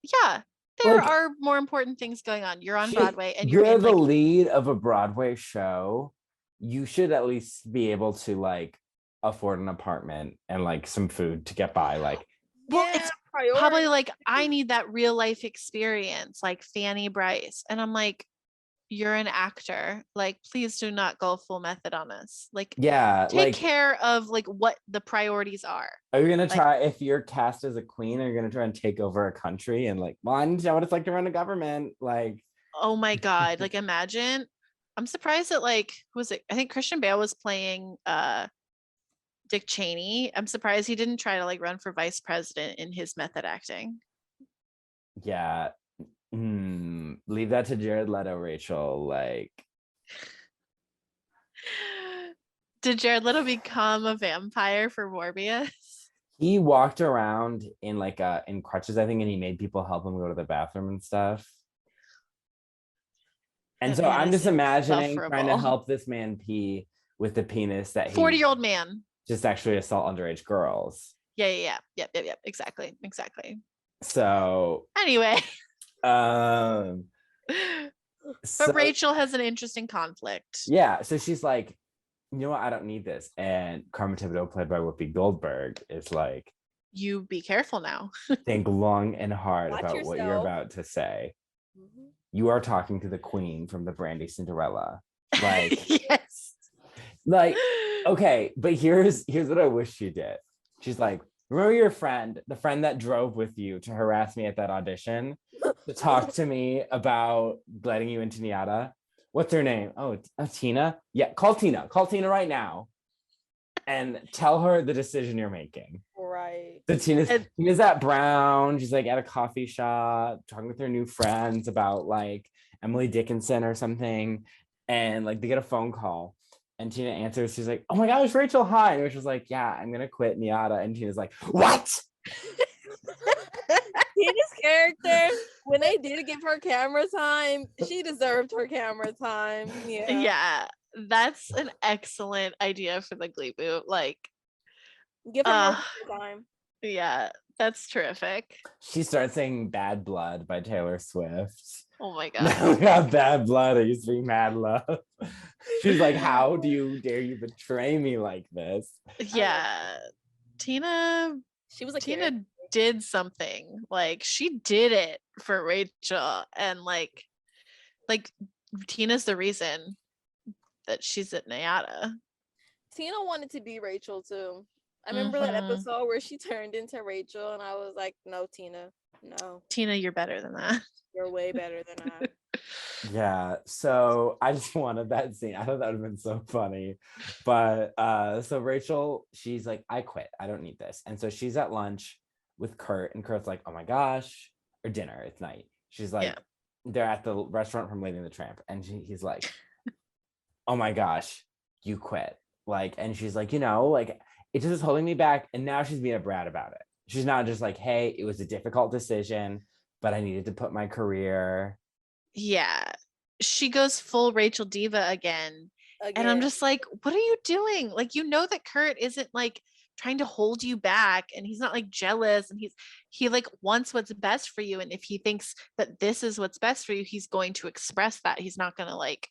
yeah, there are more important things going on. You're on Broadway and you're the lead of a Broadway show. You should at least be able to like afford an apartment and like some food to get by. Like, well, it's probably like, I need that real life experience, like Fanny Bryce. And I'm like, you're an actor. Like, please do not go full method on us. Like, take care of like what the priorities are. Are you gonna try, if you're cast as a queen, are you gonna try and take over a country and like, well, I need to know what it's like to run a government? Like, oh my God. Like, imagine. I'm surprised that like, who was it? I think Christian Bale was playing Dick Cheney. I'm surprised he didn't try to like run for vice president in his method acting. Yeah. Leave that to Jared Leto, Rachel. Like, Did Jared Leto become a vampire for Morbius? he walked around in in crutches, I think, and he made people help him go to the bathroom and stuff. And That so man I'm is just imagining trying to insufferable. help this man pee with the penis that he 40-year-old man. just actually assault underage girls. Yeah. Yep. Exactly. So Anyway. so But Rachel has an interesting conflict. Yeah, so she's like, you know what? I don't need this. And Carmen Thibodeau, played by Whoopi Goldberg, is like, You be careful now. think long and hard Watch about what you're yourself. about to say. Mhm. You are talking to the queen from the Brandy Cinderella. Like, Yes. like, okay, but here's what I wish she did. She's like, remember your friend, the friend that drove with you to harass me at that audition, to talk to me about letting you into NYADA? What's her name? Oh, Tina? Yeah, call Tina. Call Tina right now and tell her the decision you're making. Right. So Tina's at Brown. She's like at a coffee shop talking with her new friends about like Emily Dickinson or something. And like they get a phone call and Tina answers. She's like, oh my gosh, Rachel, hi. And Rachel's like, yeah, I'm going to quit NYADA. And Tina's like, what? Tina's character, when they did give her camera time, she deserved her camera time. Yeah, that's an excellent idea for the Gleeboot. Like, Give her more time. Yeah, that's terrific. She starts singing Bad Blood by Taylor Swift. Oh my Now we god. got Bad Blood. I used to be Mad Love. She's like, how do you dare you betray me like this? Yeah. Tina She was a Tina did something. Like she did it for Rachel, and like Tina's the reason that she's at NYADA. Tina wanted to be Rachel too. I remember that episode where she turned into Rachel, and I was like, no, Tina, no. Tina, you're better than that. You're way better than I. Yeah, so I just wanted that scene. I thought that would have been so funny. But so Rachel, she's like, I quit. I don't need this. And so she's at lunch with Kurt, and Kurt's like, oh my gosh, or dinner, it's night. She's like, they're at the restaurant from Lady and the Tramp, and he's like, oh my gosh, you quit. Like, and she's like, you know, like it just is holding me back. And now she's being a brat about it. She's not just like, hey, it was a difficult decision, but I needed to put my career. Yeah. She goes full Rachel Diva again. And I'm just like, what are you doing? Like, you know that Kurt isn't like trying to hold you back, and he's not like jealous, and he like wants what's best for you. And if he thinks that this is what's best for you, he's going to express that. He's not gonna like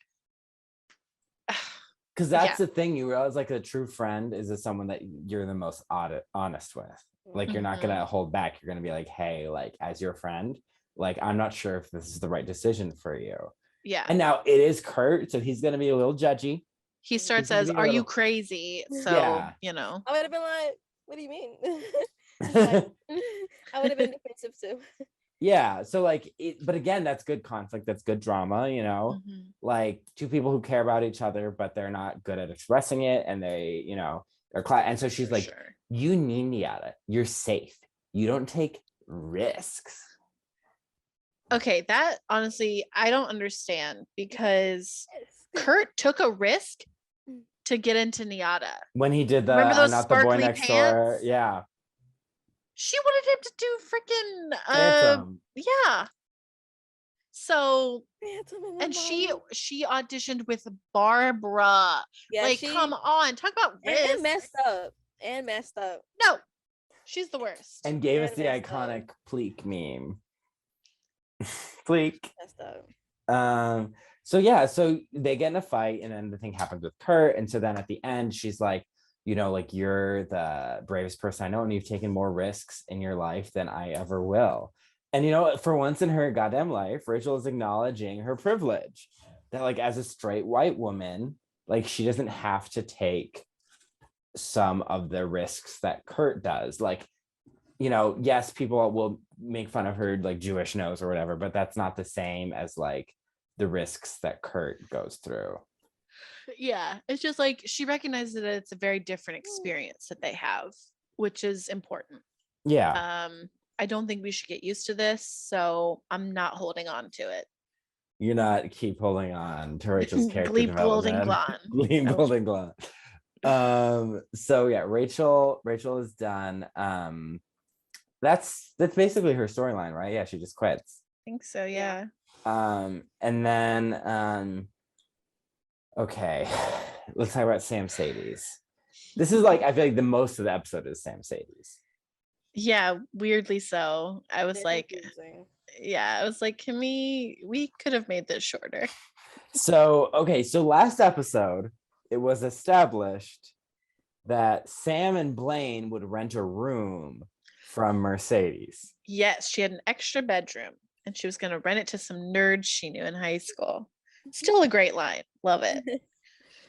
because that's the thing, you realize like a true friend is someone that you're the most honest with. Like you're not gonna hold back. You're gonna be like, hey, like as your friend, like I'm not sure if this is the right decision for you. Yeah. And now it is Kurt, so he's gonna be a little judgy. He starts as, are you crazy? So you know, I would have been like, what do you mean? Like, I would have been defensive too. Yeah, so like but again, that's good conflict, that's good drama, you know. Like two people who care about each other, but they're not good at expressing it, and they, you know, they're and so she's like, you need NYADA, you're safe, you don't take risks. Okay, that honestly I don't understand, because Kurt took a risk to get into NYADA when he did the remember those Not the Boy Next Door. Yeah, she wanted him to do freaking yeah. So and she auditioned with Barbara. Like, come on, talk about risk. And messed up. No, she's the worst. And gave us the iconic Pleek meme. Pleek. Messed up. So yeah, so they get in a fight, and then the thing happens with Kurt, and so then at the end she's like, you know, like you're the bravest person I know, and you've taken more risks in your life than I ever will. And you know, for once in her goddamn life, Rachel is acknowledging her privilege, that like as a straight white woman, like she doesn't have to take some of the risks that Kurt does. Like, you know, yes, people will make fun of her like Jewish nose or whatever, but that's not the same as like the risks that Kurt goes through. Yeah, it's just like she recognizes that it's a very different experience that they have, which is important. Yeah. I don't think we should get used to this, so I'm not holding on to it. You're not keep holding on to Rachel's character Gleep Golding development. Glon. Gleep No. Golding Glon. So yeah, Rachel is done. That's basically her storyline, right? Yeah, she just quits. I think so, yeah. And then okay, let's talk about Sam Sadie's. This is like, I feel like the most of the episode is Sam Sadie's. Yeah, weirdly so. I was They're like, confusing. yeah, I was like, can we could have made this shorter. So, okay, so last episode, it was established that Sam and Blaine would rent a room from Mercedes. Yes, she had an extra bedroom and she was going to rent it to some nerds she knew in high school. Still a great line. Love it.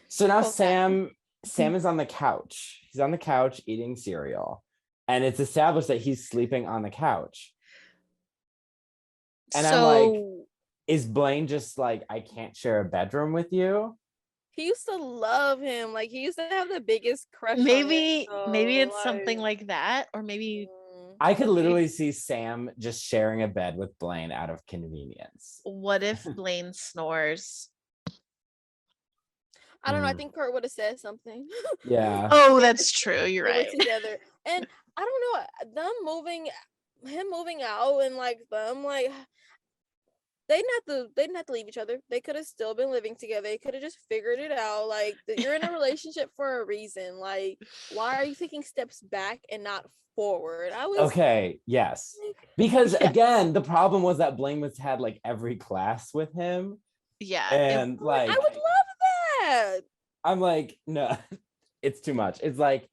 So now Cool Sam is on the couch. He's on the couch eating cereal. And it's established that he's sleeping on the couch. And I'm like, is Blaine just like, I can't share a bedroom with you? He used to love him. Like, he used to have the biggest crush maybe on him. maybe it's something like that, or maybe I could literally see Sam just sharing a bed with Blaine out of convenience. what if Blaine snores? I don't know. I think Kurt would have said something. Yeah. Oh, that's true. You're They were right. together. And I don't know, him moving out and like them, like they didn't have to leave each other. They could have still been living together. They could have just figured it out. Like, you're in a relationship for a reason. Like, why are you taking steps back and not forward? Okay, yes. Because again, the problem was that Blaine had like every class with him. Yeah. And like, I would love that. I'm like, no, it's too much. It's like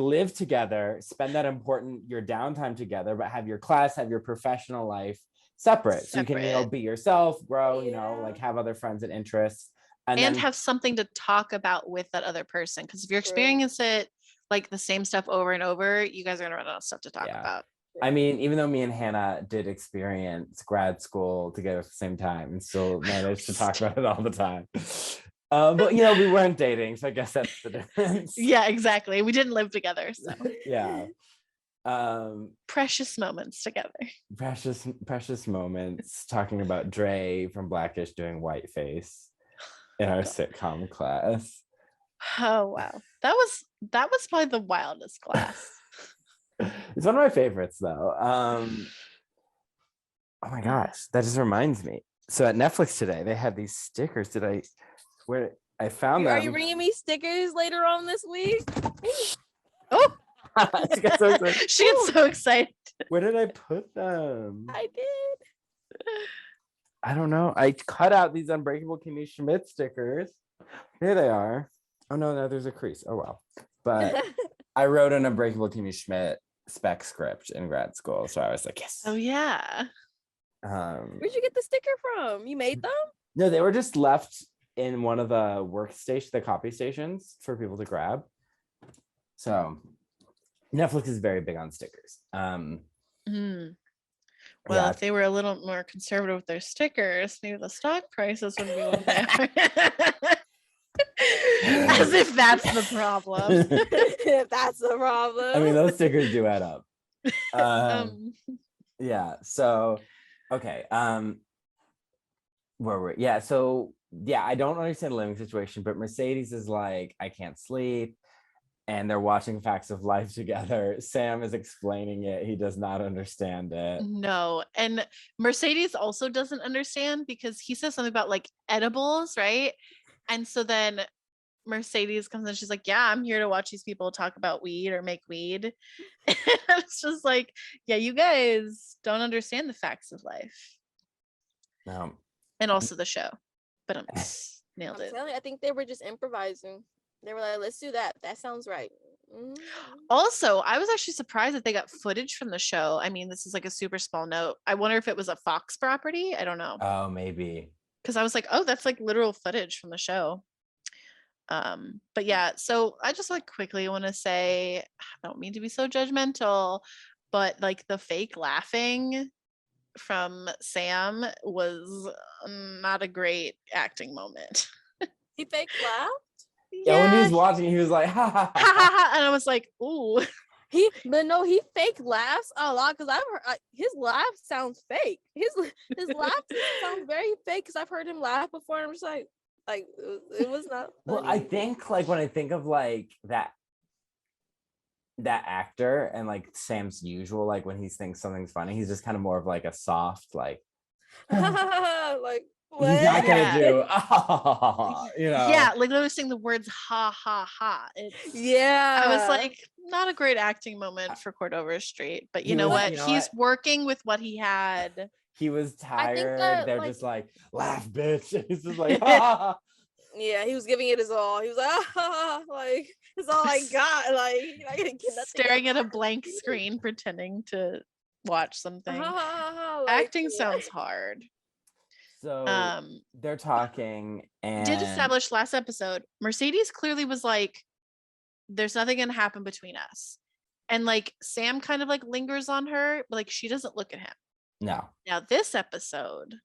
live together, spend that important your downtime together, but have your class, have your professional life separate. So you can, be yourself, grow, like have other friends and interests. And then have something to talk about with that other person. Because if you're experiencing it like the same stuff over and over, you guys are gonna run out of stuff to talk about. I mean, even though me and Hannah did experience grad school together at the same time and still managed to talk about it all the time. But we weren't dating, so I guess that's the difference. Yeah, exactly. We didn't live together, so yeah. Precious moments together. Precious moments talking about Dre from Blackish doing whiteface in our sitcom class. Oh wow, that was probably the wildest class. It's one of my favorites though. Oh my gosh, that just reminds me. So at Netflix today, they had these stickers. Where I found them. Are you bringing me stickers later on this week? Oh. She gets so excited. She gets so excited. Where did I put them? I did. I don't know. I cut out these Unbreakable Kimmy Schmidt stickers. Here they are. Oh no, there's a crease. Oh well. But I wrote an Unbreakable Kimmy Schmidt spec script in grad school, so I was like, yes. Oh yeah. Where'd you get the sticker from? You made them? No, they were just left in one of the the copy stations for people to grab. So Netflix is very big on stickers. Well, if they were a little more conservative with their stickers, maybe the stock prices would be what they are. As if that's the problem. If that's the problem. I mean, those stickers do add up. Yeah. So, okay. Where were we? Yeah. So, yeah, I don't understand the living situation, but Mercedes is like, I can't sleep. And they're watching Facts of Life together. Sam is explaining it. He does not understand it. No. And Mercedes also doesn't understand because he says something about like edibles, right? And so then Mercedes comes in, she's like, yeah, I'm here to watch these people talk about weed or make weed. And it's just like, yeah, you guys don't understand the facts of life. No. And also the show. But I'm nailed it. I think they were just improvising. They were like, let's do that. That sounds right. Mm-hmm. Also, I was actually surprised that they got footage from the show. I mean, this is like a super small note. I wonder if it was a Fox property. I don't know. Oh, maybe. Because I was like, oh, that's like literal footage from the show. But yeah, so I just like quickly want to say, I don't mean to be so judgmental, but like the fake laughing from Sam was not a great acting moment. He fake laughed. Yeah, when he was watching, he was like, ha ha ha ha ha, and I was like, ooh. He fake laughs a lot because I've heard his laugh sounds fake. His laugh sounds very fake because I've heard him laugh before. And I'm just like it was not funny. Well, I think like when I think of like that actor and like Sam's usual, like when he thinks something's funny, he's just kind of more of like a soft, like like what? he's not gonna Yeah. do Yeah, like literally saying the words ha ha ha. Yeah. I was like, not a great acting moment for Cordova Street, but you know was- what? you know He's what? working with what he had. he was tired. that, They're like- just like, laugh, bitch. He's just like, ha, ha, ha. Yeah, he was giving it his all. He was like, like it's all I got. Like you're not gonna get nothing Staring else. at a blank screen, pretending to watch something. Like, Acting yeah. sounds hard. So they're talking and Did establish last episode, Mercedes clearly was like, there's nothing gonna happen between us. And like Sam kind of like lingers on her, but like she doesn't look at him. no. Now this episode,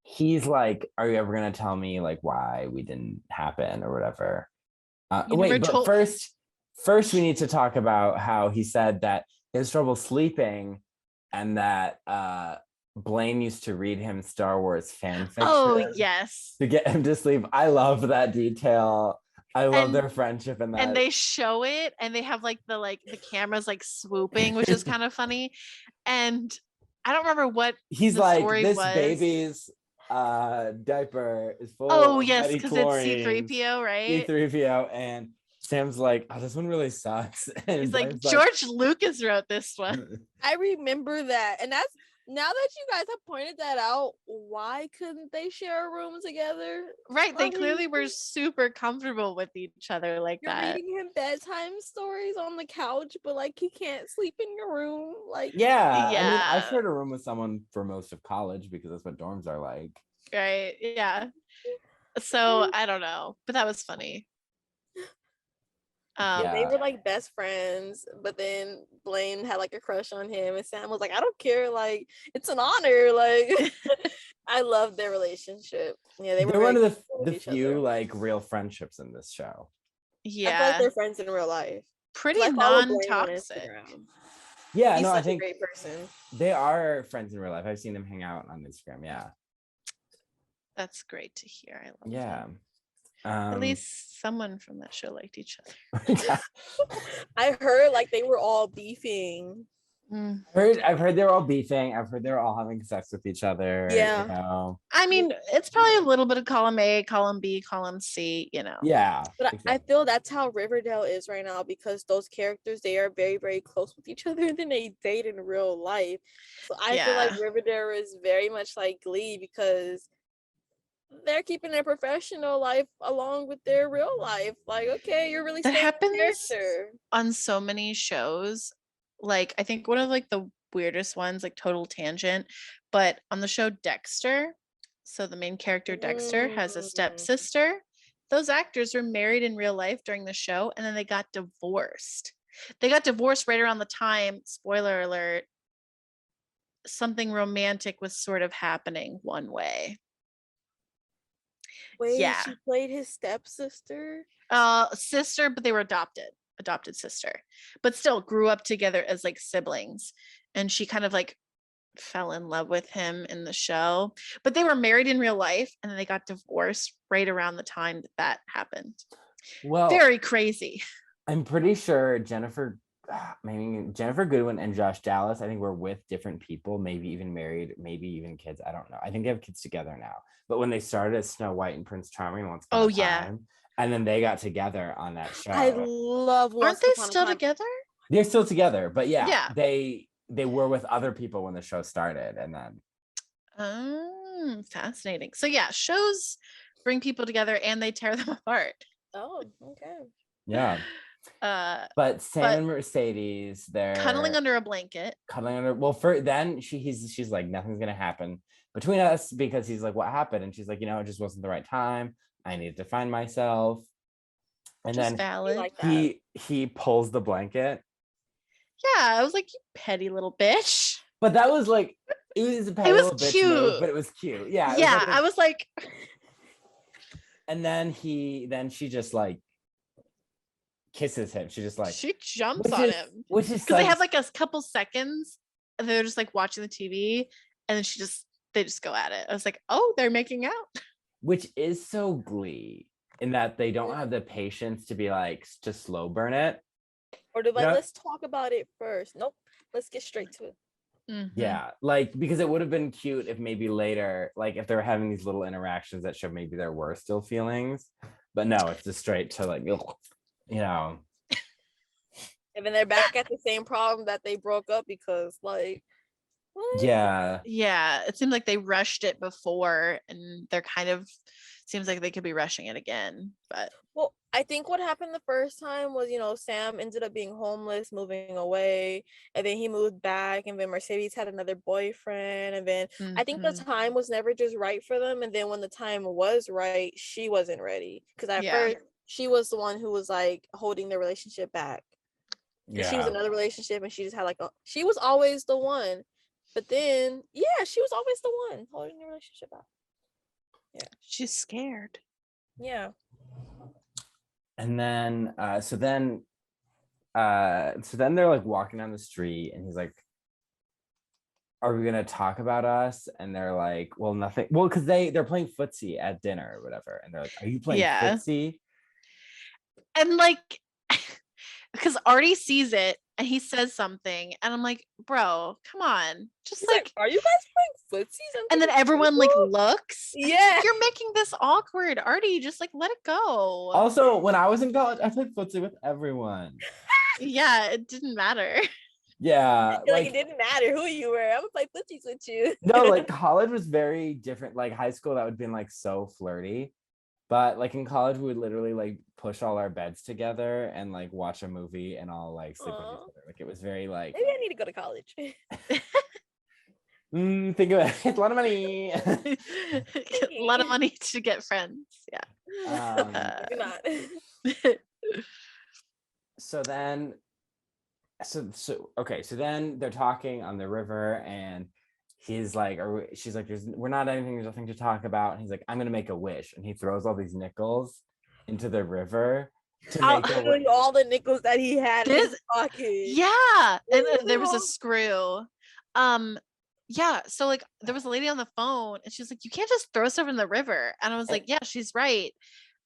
He's like, are you ever gonna tell me like why we didn't happen or whatever? You Wait, never but told- first we need to talk about how he said that he has trouble sleeping and that Blaine used to read him Star Wars fan fiction oh yes. to get him to sleep. I love that detail. I love And- their friendship in that. And they show it and they have like the cameras like swooping, which is kind of funny. And I don't remember what he's the like, story this was. baby's diaper is full Oh of yes, because it's metachlorines, C3PO, right? C3PO, and Sam's like, oh, this one really sucks. And He's like, Blaine's George Lucas wrote this one. I remember that, and that's now that you guys have pointed that out. Why couldn't they share a room together? Right. They I mean, clearly were super comfortable with each other like You're that. reading him bedtime stories on the couch, but like he can't sleep in your room. Like Yeah, I mean, I Yeah. shared a room with someone for most of college because that's what dorms are like. Right. Yeah. So I don't know, but that was funny. Yeah. they were like best friends, but then Blaine had like a crush on him, and Sam was like, "I don't care, like it's an honor." Like I love their relationship. Yeah, they were They're one very of cool with the each few other. like real friendships in this show. I feel like Yeah. they're friends in real life. 'Cause Pretty I follow Blaine on non-toxic. Instagram. Yeah, He's no, I such a think great person. they are friends in real life. I've seen them hang out on Instagram. Yeah, That's great to hear. I love yeah. that. At least someone from that show liked each other. yeah. I heard like they were all beefing. Mm. I've heard they're all beefing. I've heard they're all having sex with each other. Yeah. You know? I mean, it's probably a little bit of column A, column B, column C, you know. Yeah. But I exactly. feel that's how Riverdale is right now, because those characters, they are very, very close with each other, and then they date in real life. So I feel like Yeah. Riverdale is very much like Glee, because they're keeping their professional life along with their real life. Like, okay, you're really That staying in happens character. on so many shows. Like, I think one of like the weirdest ones, like total tangent, but on the show Dexter, so the main character Dexter has a Mm. stepsister. Those actors were married in real life during the show, and then they got divorced. They got divorced right around the time, spoiler alert, something romantic was sort of happening one way. Wait, Yeah. she played his stepsister? Sister, but they were adopted sister, but still grew up together as like siblings. And she kind of like fell in love with him in the show, but they were married in real life, and then they got divorced right around the time that happened. Well, Very crazy. I'm pretty sure Jennifer Goodwin and Josh Dallas, I think, were with different people, maybe even married, maybe even kids. I don't know. I think they have kids together now. But when they started as Snow White and Prince Charming, Once Upon a Time, and then they got together on that show. I love Aren't Once they Upon a still Time. together? They're still together, but Yeah. they were with other people when the show started, and then Fascinating. So yeah, shows bring people together and they tear them apart. Oh, okay. yeah. But Sam But- and Mercedes, they're Cuddling under a blanket. cuddling under. Well, for then she's like, nothing's gonna happen between us, because he's like, what happened? And she's like, it just wasn't the right time. I needed to find myself. And Just then valid. Like that. he pulls the blanket. Yeah, I was like, you petty little bitch. But that was like, it was a petty was little bitch cute. move, but it was cute. Yeah. It Yeah, was like I was like, And then she just like kisses him. She just like she jumps on him. Which is because they have like a couple seconds and they're just like watching the TV and then they just go at it. I was like, oh, they're making out. Which is so Glee in that they don't have the patience to be like just slow burn it. Or they're like, let's talk about it first. Nope. Let's get straight to it. Mm-hmm. Yeah, like because it would have been cute if maybe later, like if they were having these little interactions that show maybe there were still feelings, but no, it's just straight to like, you know. And then they're back at the same problem that they broke up because, like, what? Yeah, it seemed like they rushed it before, and they're kind of seems like they could be rushing it again. But well, I think what happened the first time was, Sam ended up being homeless, moving away, and then he moved back, and then Mercedes had another boyfriend, and then I think the time was never just right for them, and then when the time was right, she wasn't ready because at first she was the one who was like holding the relationship back. Yeah, she was in another relationship, and she just had like she was always the one, but then she was always the one holding the relationship back. Yeah, she's scared. Yeah. And then so then they're like walking down the street and he's like, are we gonna talk about us? And they're like, well, nothing. Well, because they're playing footsie at dinner or whatever, and they're like, are you playing footsie? And like because Artie sees it and he says something and I'm like, bro, come on, just like are you guys playing footsie? And then everyone like looks. Yeah, you're making this awkward, Artie, just like let it go. Also, when I was in college, I played footsie with everyone. Yeah, it didn't matter. Yeah, like it didn't matter who you were. I'm gonna play footsies with you. No, like college was very different. Like high school, that would have been like so flirty. But like in college, we would literally like push all our beds together and like watch a movie and all like sleep with each other. Like it was very like. Maybe I need to go to college. Think of it. It's a lot of money. A lot of money to get friends. Yeah. Maybe not. So then they're talking on the river and he's like, she's like, we're not anything, there's nothing to talk about. And he's like, I'm gonna make a wish. And he throws all these nickels into the river to make all the nickels that he had in his pocket. Yeah. And there was a screw. Yeah, so like there was a lady on the phone and she's like, you can't just throw stuff in the river. And I was like, yeah, she's right.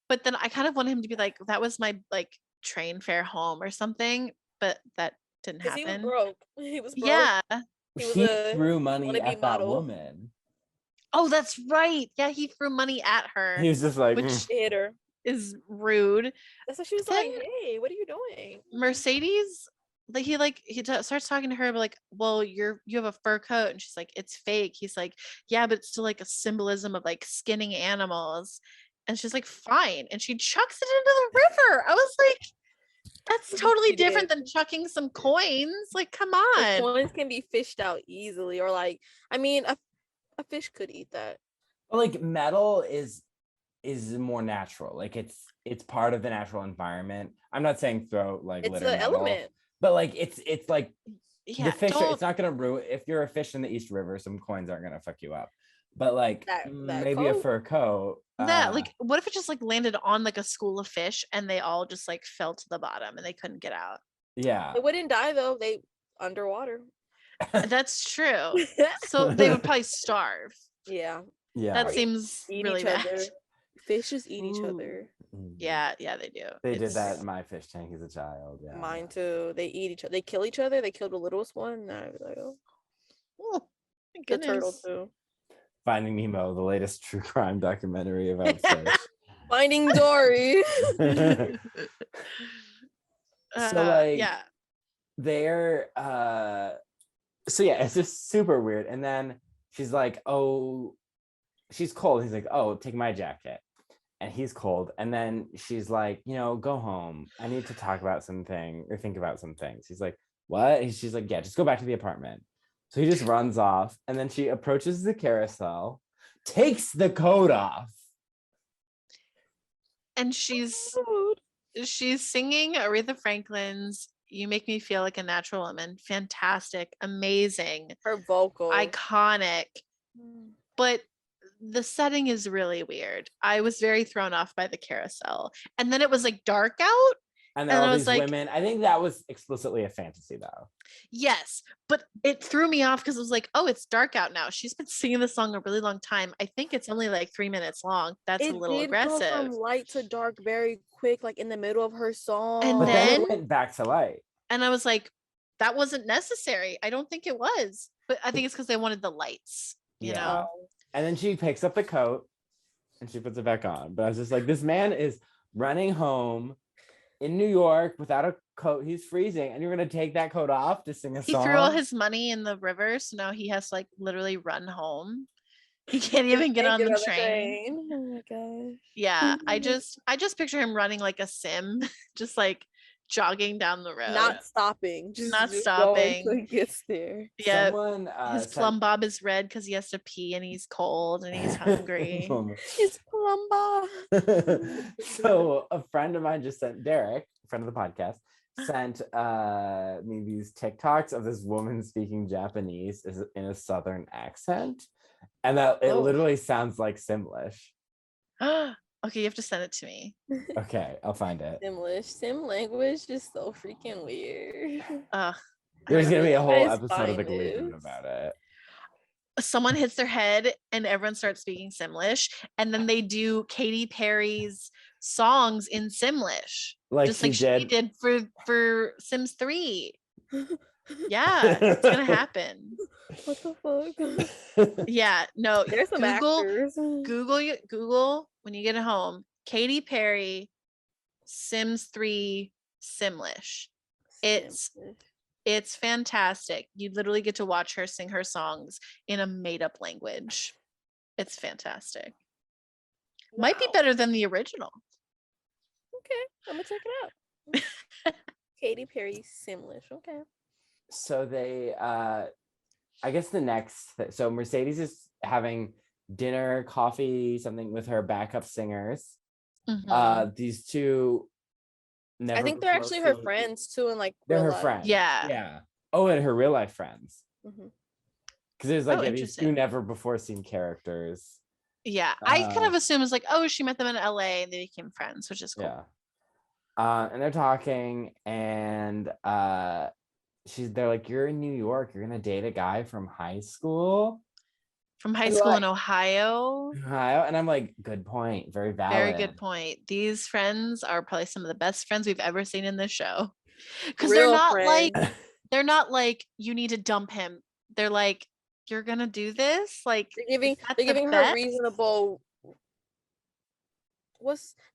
But then I kind of wanted him to be like, that was my like train fare home or something, but that didn't happen. He was broke. He was broke. Yeah. He threw money at that woman. Oh, that's right. Yeah, he threw money at her. He was just like, which hit her. Is rude. That's what she was like, hey, what are you doing? Mercedes, like he starts talking to her, but like, well, you have a fur coat, and she's like, it's fake. He's like, yeah, but it's still like a symbolism of like skinning animals. And she's like, fine. And she chucks it into the river. I was like, that's totally different than chucking some coins. Like, come on. The coins can be fished out easily, or like, I mean, a fish could eat that. Well, like metal is more natural. Like it's part of the natural environment. I'm not saying throw like it's litter an metal, element, but like it's like the fish. Don't... It's not gonna ruin. If you're a fish in the East River, some coins aren't gonna fuck you up. But like that maybe coat? a fur coat. Yeah, like what if it just like landed on like a school of fish and they all just like fell to the bottom and they couldn't get out? Yeah, they wouldn't die though. They underwater. That's true. So they would probably starve. Yeah. That seems really bad. Fishes eat each other. Yeah, they do. They did that in my fish tank as a child. Yeah, mine too. They eat each other. They kill each other. They killed the littlest one. And I was like, oh, the turtle too. Finding Nemo, the latest true crime documentary about fish. Finding Dory. So like, they're so yeah, it's just super weird. And then she's like, oh, she's cold. He's like, oh, take my jacket. And he's cold. And then she's like, go home. I need to talk about something or think about some things. He's like, what? And she's like, yeah, just go back to the apartment. So he just runs off. And then she approaches the carousel, takes the coat off. And she's singing Aretha Franklin's You Make Me Feel Like a Natural Woman. Fantastic. Amazing. Her vocal. Iconic. But the setting is really weird. I was very thrown off by the carousel. And then it was like dark out. And there are And I all was these like, women. I think that was explicitly a fantasy, though. yes, but it threw me off because it was like, oh, it's dark out now. She's been singing this song a really long time. I think it's only like 3 minutes long. That's a It little did go aggressive. from light to dark very quick, like in the middle of her song. And But then then it went back to light. and I was like, that wasn't necessary. I don't think it was. But I think it's because they wanted the lights, you know? And then she picks up the coat and she puts it back on. But I was just like, this man is running home in New York without a coat. He's freezing. And you're going to take that coat off to sing a He song? threw all his money in the river. So now he has to like literally run home. He can't even get on the train. Oh my gosh. Yeah. I just picture him running like a sim, just like jogging down the road. Not stopping. Just Not going stopping. till he gets there. Yeah. Someone His plum bob is red because he has to pee and he's cold and he's hungry. His plum bob. So a friend of mine just sent, Derek, friend of the podcast, sent me these TikToks of this woman speaking Japanese in a southern accent, and that it literally sounds like Simlish. Okay, you have to send it to me. Okay, I'll find it. Simlish. Sim language is so freaking weird. There's gonna be a whole Guys episode of the find Gleeboot this. about it. Someone hits their head and everyone starts speaking Simlish, and then they do Katy Perry's songs in Simlish, Like just she like she did for Sims 3. Yeah, it's gonna happen. What the fuck? Yeah, no. There's some actors. Google when you get home. Katy Perry, Sims 3 Simlish. It's fantastic. You literally get to watch her sing her songs in a made-up language. It's fantastic. Might be better than the original. Okay, I'm gonna check it out. Katy Perry Simlish. Okay. So they I guess the next so Mercedes is having dinner, coffee, something with her backup singers. These two I think they're actually her friends too, and like they're her life. friends. Yeah. Oh, and her real life friends. Mm-hmm. Because there's like these interesting. two never before seen characters. Yeah, I kind of assume it's like, oh, she met them in LA and they became friends, which is cool. Yeah. And they're talking, and they're like, you're in New York, you're gonna date a guy from high school. From high school in Ohio. And I'm like, good point, very valid. Very good point. These friends are probably some of the best friends we've ever seen in this show. Because they're not like you need to dump him. They're like, you're gonna do this. Like they're giving her reasonable.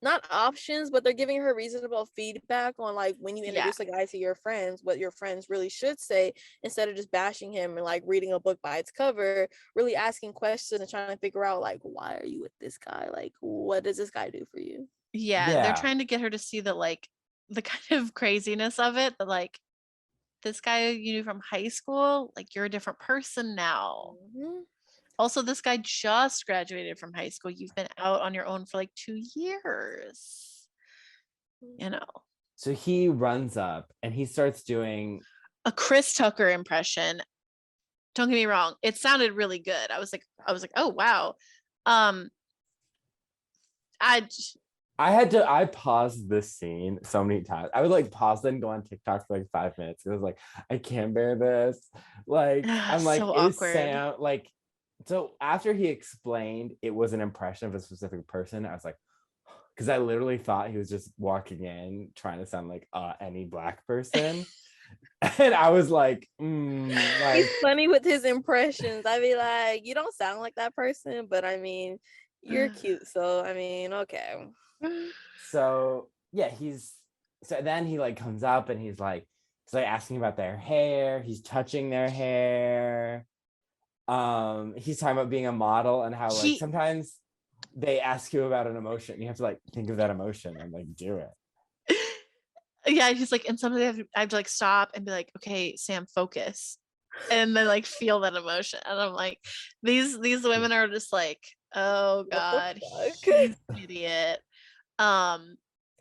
Not options, but they're giving her reasonable feedback on like when you introduce a guy to your friends, what your friends really should say, instead of just bashing him and like reading a book by its cover, really asking questions and trying to figure out like, why are you with this guy? Like, what does this guy do for you? Yeah, they're trying to get her to see the like the kind of craziness of it, that like this guy you knew from high school, like you're a different person now. Also, this guy just graduated from high school. You've been out on your own for like 2 years. You know. So he runs up and he starts doing a Chris Tucker impression. Don't get me wrong, it sounded really good. I was like, oh wow. I paused this scene so many times. I would like pause it and go on TikTok for like 5 minutes. It was like, I can't bear this. Like, I'm like, so is awkward. Sam like? So after he explained it was an impression of a specific person, I was like, because I literally thought he was just walking in trying to sound like any Black person. And I was like, he's funny with his impressions. I be like, you don't sound like that person, but I mean, you're cute, so I mean, okay. So yeah, so then he like comes up and he's like asking about their hair. He's touching their hair. He's talking about being a model and how like sometimes they ask you about an emotion. You have to like think of that emotion and like do it. Yeah, he's like, and sometimes I have to like stop and be like, okay, Sam, focus, and then like feel that emotion. And I'm like, these women are just like, oh god, he's an idiot. I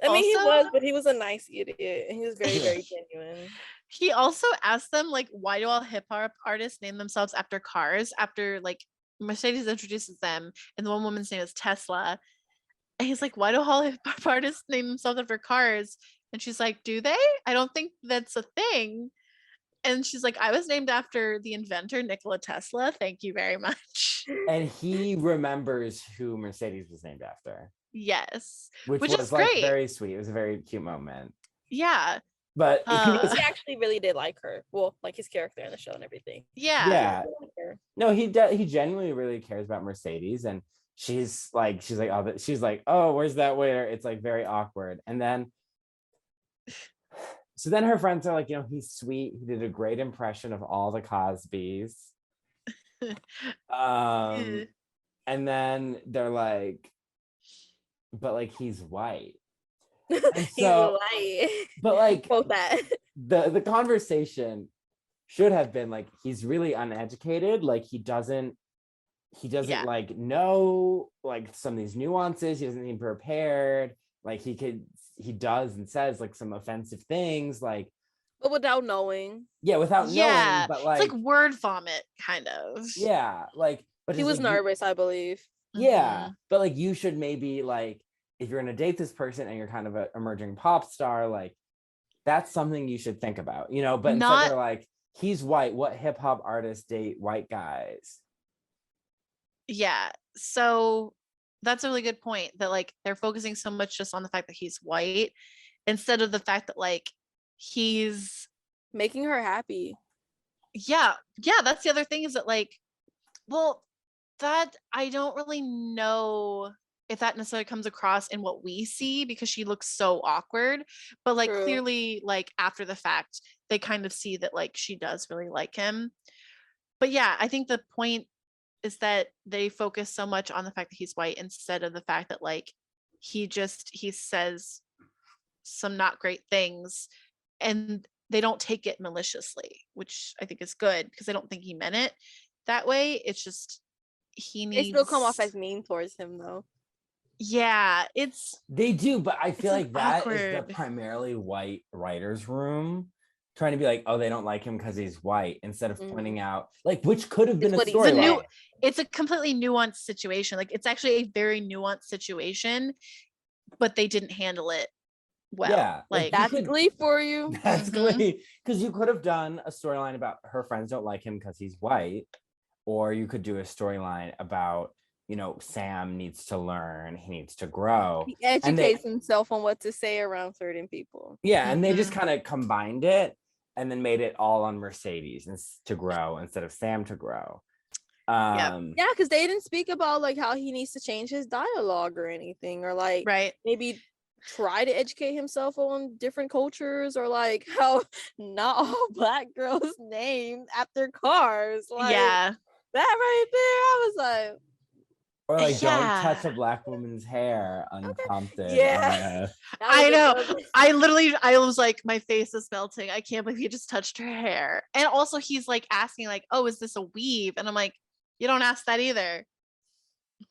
mean, he was, but he was a nice idiot, and he was very, very genuine. He also asked them like, why do all hip hop artists name themselves after cars, after like Mercedes introduces them, and the one woman's name is Tesla. And he's like, why do all hip hop artists name themselves after cars? And she's like, do they? I don't think that's a thing. And she's like, I was named after the inventor, Nikola Tesla. Thank you very much. And he remembers who Mercedes was named after. Yes. Which is was like great. very sweet. It was a very cute moment. Yeah. But he actually really did like her. Well, like his character in the show and everything. Yeah. No, he genuinely really cares about Mercedes, and she's like, oh, where's that waiter? It's like very awkward. And then so then her friends are like, he's sweet. He did a great impression of all the Cosbys. And then they're like, but like he's white. And so, but like quote that. The conversation should have been like, he's really uneducated, like he doesn't like know like some of these nuances, he doesn't seem prepared, like he does and says like some offensive things, like, but without knowing. Knowing, but like it's like word vomit kind of. But he was nervous, I believe. But like you should maybe, like, if you're gonna date this person and you're kind of an emerging pop star, like that's something you should think about, but instead they're like, he's white, what hip hop artists date white guys? Yeah, so that's a really good point, that like they're focusing so much just on the fact that he's white instead of the fact that like he's making her happy. Yeah, that's the other thing, is that like, well, that I don't really know if that necessarily comes across in what we see, because she looks so awkward, but like clearly like after the fact they kind of see that like she does really like him. But yeah, I think the point is that they focus so much on the fact that he's white instead of the fact that like he says some not great things, and they don't take it maliciously, which I think is good, because I don't think he meant it that way. It's just they still come off as mean towards him though. Yeah, they do, but I feel like that awkward. is the primarily white writers' room trying to be like, oh, they don't like him because he's white, instead of pointing out like, which could have been a story. It's a completely nuanced situation. Like it's actually a very nuanced situation, but they didn't handle it well. Yeah, like that's Glee for you. That's Glee, because you could have done a storyline about her friends don't like him because he's white, or you could do a storyline about, Sam needs to learn, he needs to grow, he educates himself on what to say around certain people. And they just kind of combined it and then made it all on Mercedes to grow instead of Sam to grow. Because they didn't speak about like how he needs to change his dialogue or anything, or like maybe try to educate himself on different cultures, or like how not all Black girls named after cars. Like that right there, I was like, or like, don't touch a Black woman's hair unprompted. I know. I was like, my face is melting. I can't believe he just touched her hair. And also he's like asking like, oh, is this a weave? And I'm like, you don't ask that either.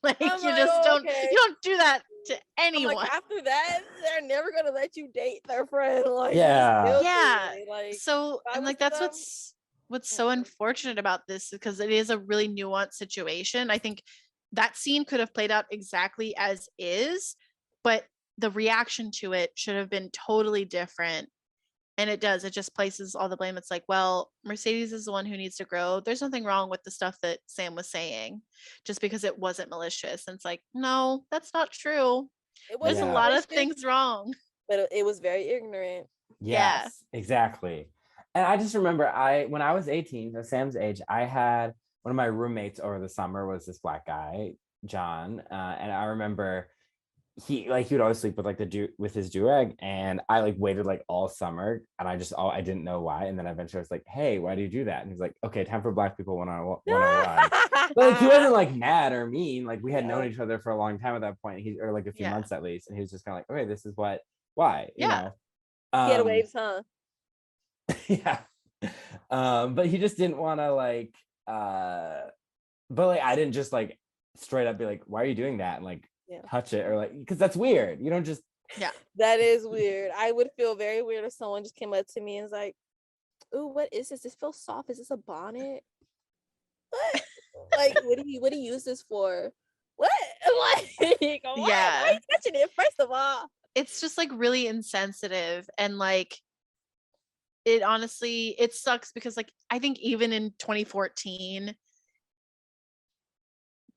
Like you don't do that to anyone. Like, after that, they're never gonna let you date their friend. Like like, so and like that's what's so unfortunate about this, because it is a really nuanced situation. I think that scene could have played out exactly as is, but the reaction to it should have been totally different. And it just places all the blame. It's like, well, Mercedes is the one who needs to grow. There's nothing wrong with the stuff that Sam was saying, just because it wasn't malicious. And it's like, no, that's not true. There's a lot of things wrong. But it was very ignorant. Yes, exactly. And I just remember when I was 18, at Sam's age, I had one of my roommates over the summer was this Black guy, John. And I remember he would always sleep with like with his do-rag, and I like waited like all summer, and I didn't know why, and then eventually I was like, hey, why do you do that? And he's like, okay, time for Black people one-on-one. But like he wasn't like mad or mean, like we had known each other for a long time at that point, or like a few months at least, and he was just kind of like, okay, this is why you know. He had waves, huh? But he just didn't want to like but like I didn't just like straight up be like, why are you doing that, and like touch it, or like, because that's weird. You don't just that is weird. I would feel very weird if someone just came up to me and was like, ooh, what is this? This feels soft. Is this a bonnet? What? Like, what do you use this for? What? Like, what? Yeah. Why are you touching it? First of all, It's just like really insensitive, and like it honestly, it sucks because like I think even in 2014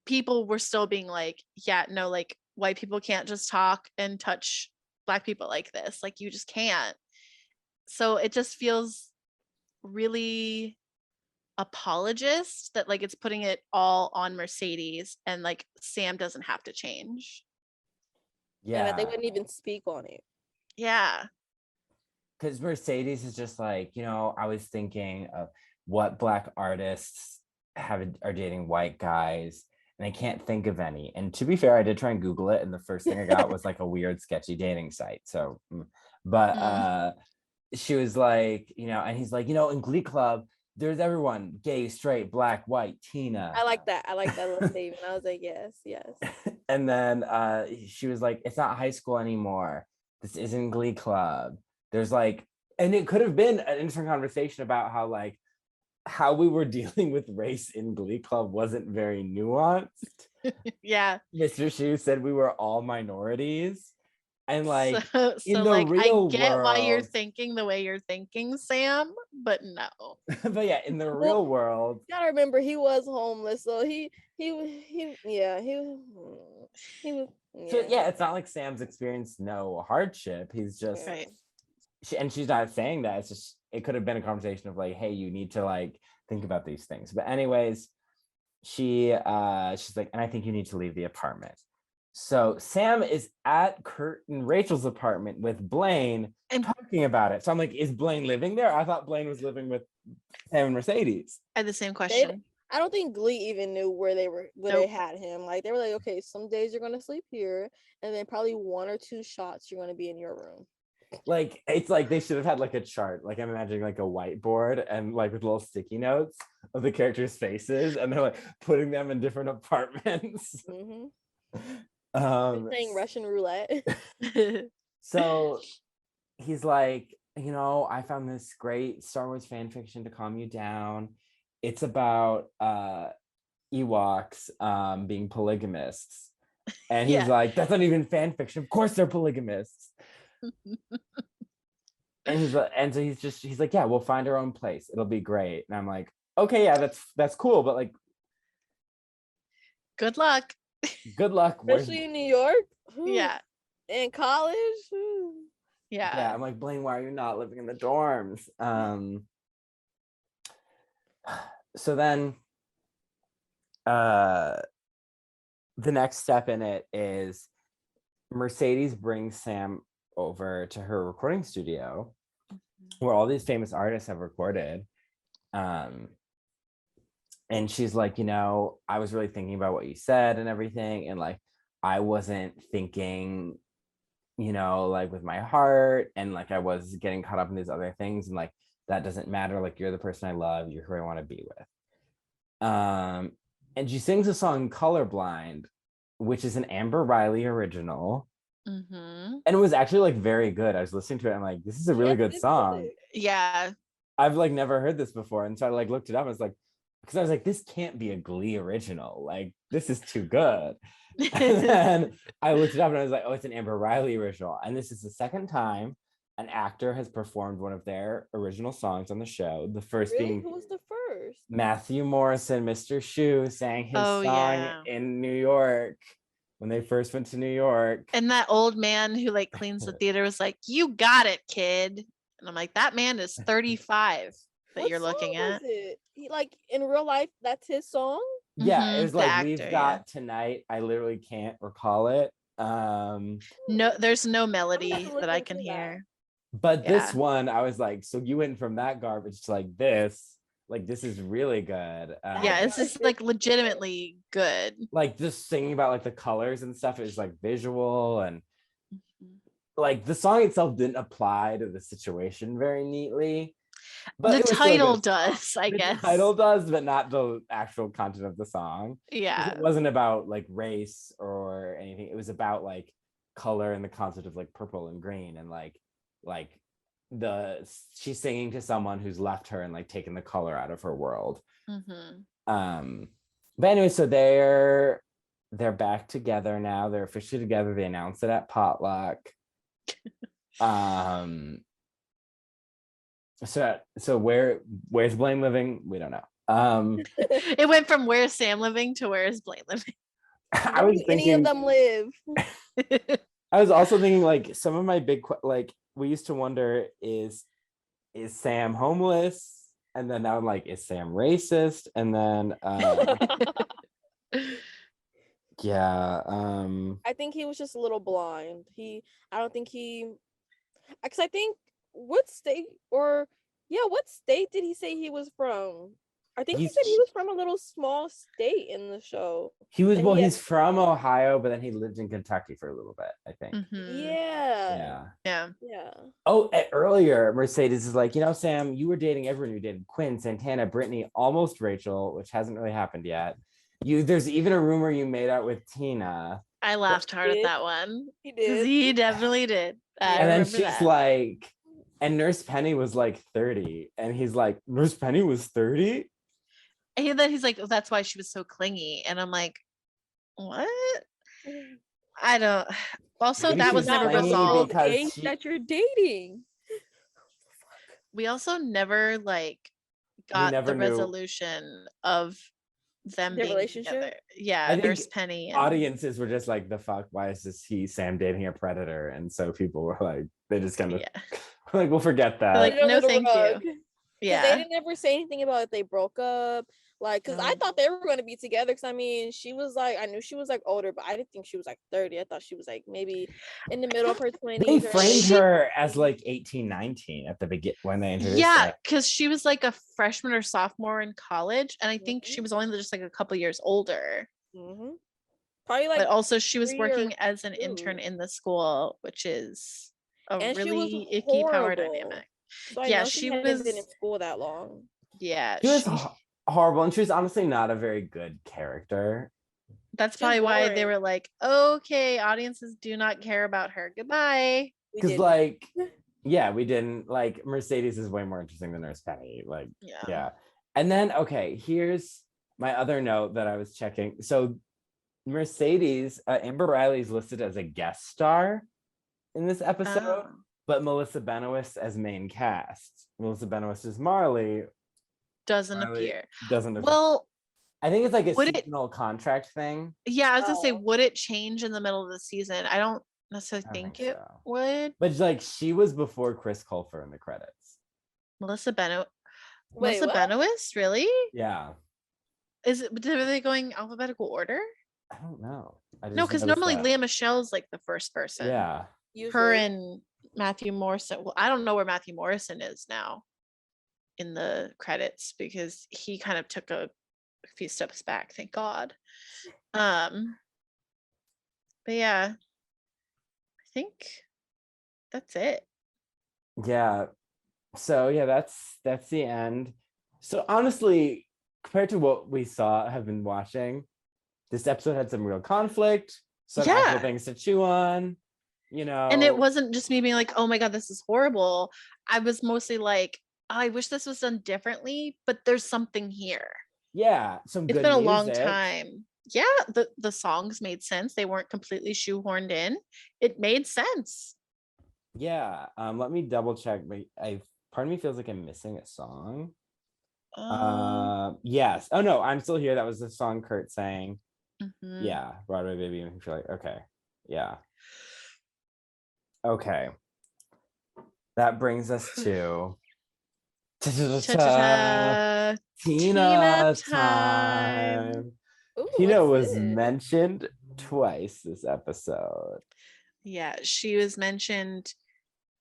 people were still being like, yeah, no, like white people can't just talk and touch black people like this, like you just can't. So it just feels really apologist that like it's putting it all on Mercedes, and like Sam doesn't have to change. and that they Yeah, wouldn't even speak on it. Yeah. because Mercedes is just like, I was thinking of what black artists are dating white guys, and I can't think of any. And to be fair, I did try and Google it, and the first thing I got was like a weird, sketchy dating site. So, but she was like, and he's like, in Glee Club, there's everyone, gay, straight, black, white, Tina. I like that little statement. I was like, yes. And then she was like, it's not high school anymore. This isn't Glee Club. There's like, and it could have been an interesting conversation about how we were dealing with race in Glee Club wasn't very nuanced. Yeah. Mr. Shu said we were all minorities. And like so in the like real I get world, why you're thinking the way you're thinking, Sam, but no. but yeah, in the real world, You gotta remember he was homeless, so he was yeah. so yeah, it's not like Sam's experienced no hardship. He's just Right. and she's not saying that. It's just it could have been a conversation of like, hey, you need to like think about these things. But anyways, she's like, and I think you need to leave the apartment. So Sam is at Kurt and Rachel's apartment with Blaine and talking about it. So I'm like, is Blaine living there? I thought Blaine was living with Sam and Mercedes. I had the same question. I don't think Glee even knew where they had him. Like they were like, okay, some days you're gonna sleep here, and then probably 1 or 2 shots you're gonna be in your room. Like it's like they should have had like a chart. Like I'm imagining like a whiteboard and like with little sticky notes of the characters' faces, and they're like putting them in different apartments. Playing Russian roulette. So he's like, I found this great Star Wars fan fiction to calm you down. It's about Ewoks being polygamists. And he's like, that's not even fan fiction. Of course they're polygamists. And so he's like, yeah, we'll find our own place. It'll be great. And I'm like, okay, yeah, that's cool, but like good luck. Good luck. Especially in New York. Yeah. In college. Yeah. I'm like, Blaine, why are you not living in the dorms? So then the next step in it is Mercedes brings Sam over to her recording studio where all these famous artists have recorded. And she's like, I was really thinking about what you said and everything. And like, I wasn't thinking, like with my heart, and like I was getting caught up in these other things. And like, that doesn't matter. Like, you're the person I love. You're who I want to be with. And she sings a song Colorblind, which is an Amber Riley original. And it was actually like very good. I was listening to it. And I'm like, this is a really good song. Yeah. I've like never heard this before. And so I like looked it up. I was like, because I was like, this can't be a Glee original. Like, this is too good. And then I looked it up and I was like, oh, it's an Amber Riley original. And this is the second time an actor has performed one of their original songs on the show. The first being, who was the first? Matthew Morrison, Mr. Shu, sang his song in New York when they first went to New York. And that old man who like cleans the theater was like, you got it, kid. And I'm like, that man is 35 that What you're looking song at. was it? He, like in real life, that's his song? Yeah, it was like actor, We've Got Tonight. I literally can't recall it. No, there's no melody that I can hear. But this one, I was like, so you went from that garbage to like this. Like, this is really good. Yeah, this is like legitimately good. Like just singing about like the colors and stuff is like visual, and like the song itself didn't apply to the situation very neatly. But the title does, I guess. The title does, but not the actual content of the song. Yeah. It wasn't about like race or anything. It was about like color and the concept of like purple and green, and like she's singing to someone who's left her and like taken the color out of her world. But anyway, so they're back together now. They're officially together. They announced it at potluck. So where's Blaine living? We don't know. It went from where's Sam living to where's Blaine living. I was Where do any of thinking them live? I was also thinking like some of my like we used to wonder is Sam homeless? And then now I'm like, is Sam racist? And then yeah. I think he was just a little blind. I don't think he, because I think what state did he say he was from? I think he said he was from a little small state in the show. He's from Ohio, but then he lived in Kentucky for a little bit, I think. Yeah. Oh, earlier Mercedes is like, Sam, you were dating everyone. You dated Quinn, Santana, Brittany, almost Rachel, which hasn't really happened yet. There's even a rumor you made out with Tina. I laughed hard at that one. He did. He definitely did. And then she's like, and Nurse Penny was like 30. And he's like, Nurse Penny was 30? And then he's like, oh, that's why she was so clingy. And I'm like, what? I don't. Also, Maybe that she was never clingy resolved. because that you're dating. We also never got the resolution of them Their being relationship together. Yeah, Nurse Penny. Audiences were just like, the fuck, why is Sam dating a predator? And so people were like, they just kind of like, we'll forget that. Like, no, thank you. Yeah, they didn't ever say anything about if they broke up. Like, because I thought they were going to be together. Because I mean, she was like, I knew she was like older, but I didn't think she was like 30. I thought she was like maybe in the middle of her 20s. They framed her as like 18, 19 at the beginning when they introduced yeah, because she was like a freshman or sophomore in college, and I think she was only just like a couple years older. Probably like. But also, she was working as an intern in the school, which is a really icky power dynamic. So I know she hadn't been in school that long. Yeah, she was horrible, and she was honestly not a very good character. That's probably why they were like, okay, audiences do not care about her. Goodbye. Because like, yeah, we didn't like Mercedes is way more interesting than Nurse Penny. Like, yeah. And then here's my other note that I was checking. So Mercedes, Amber Riley is listed as a guest star in this episode, but Melissa Benoist as main cast. Melissa Benoist as Marley. Doesn't appear. Well, I think it's like a seasonal contract thing. Yeah, I was gonna say, would it change in the middle of the season? I don't necessarily think it would. But like, she was before Chris Colfer in the credits. Melissa Benoist, really? Yeah. Are they going alphabetical order? I don't know. No, because normally Lea Michelle's like the first person. Yeah. Her and Matthew Morrison. Well, I don't know where Matthew Morrison is now in the credits because he kind of took a few steps back, thank God. But yeah, I think that's it. Yeah. So yeah, that's the end. So honestly, compared to what we have been watching, this episode had some real conflict, some actual things to chew on, And it wasn't just me being like, oh my God, this is horrible. I was mostly like, I wish this was done differently, but there's something here. Yeah, it's been a long time. Yeah, the songs made sense. They weren't completely shoehorned in. It made sense. Yeah. Let me double check. Part of me feels like I'm missing a song. Yes. Oh no, I'm still here. That was the song Kurt sang. Yeah, Broadway Baby. I feel like okay. Yeah. Okay. That brings us to Tina time. Ooh, Tina was mentioned twice this episode. Yeah, she was mentioned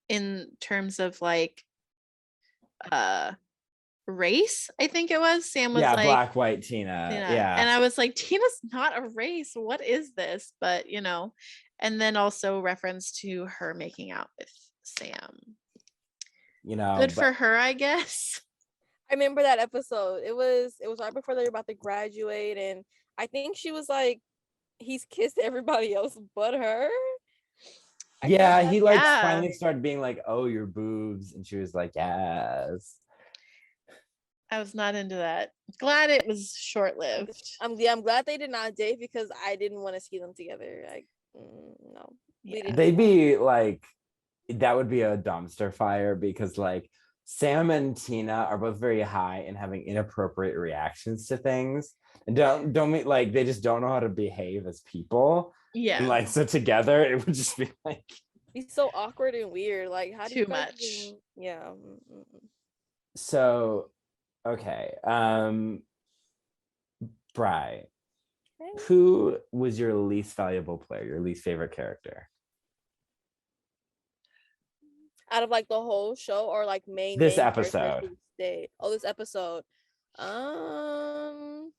in terms of like race, I think it was. Sam was like black, white Tina. Yeah. And I was like, Tina's not a race. What is this? But and then also reference to her making out with Sam. Good for her, I guess. I remember that episode. It was right before they were about to graduate, and I think she was like, he's kissed everybody else but her. He finally started being like, oh, your boobs, and she was like, yes. I was not into that. Glad it was short-lived. I'm glad they did not date because I didn't want to see them together. Like, no, we Yeah. didn't. They'd be like, that would be a dumpster fire because like Sam and Tina are both very high and having inappropriate reactions to things. And don't mean like they just don't know how to behave as people. Yeah. And like so together it would just be like Be so awkward and weird. Like, how do you Too guys much. even- yeah. so okay. Bri, Okay. who was your least valuable player, your least favorite character? Out of like the whole show or like main This characters episode. who stayed? Oh, this episode. Um.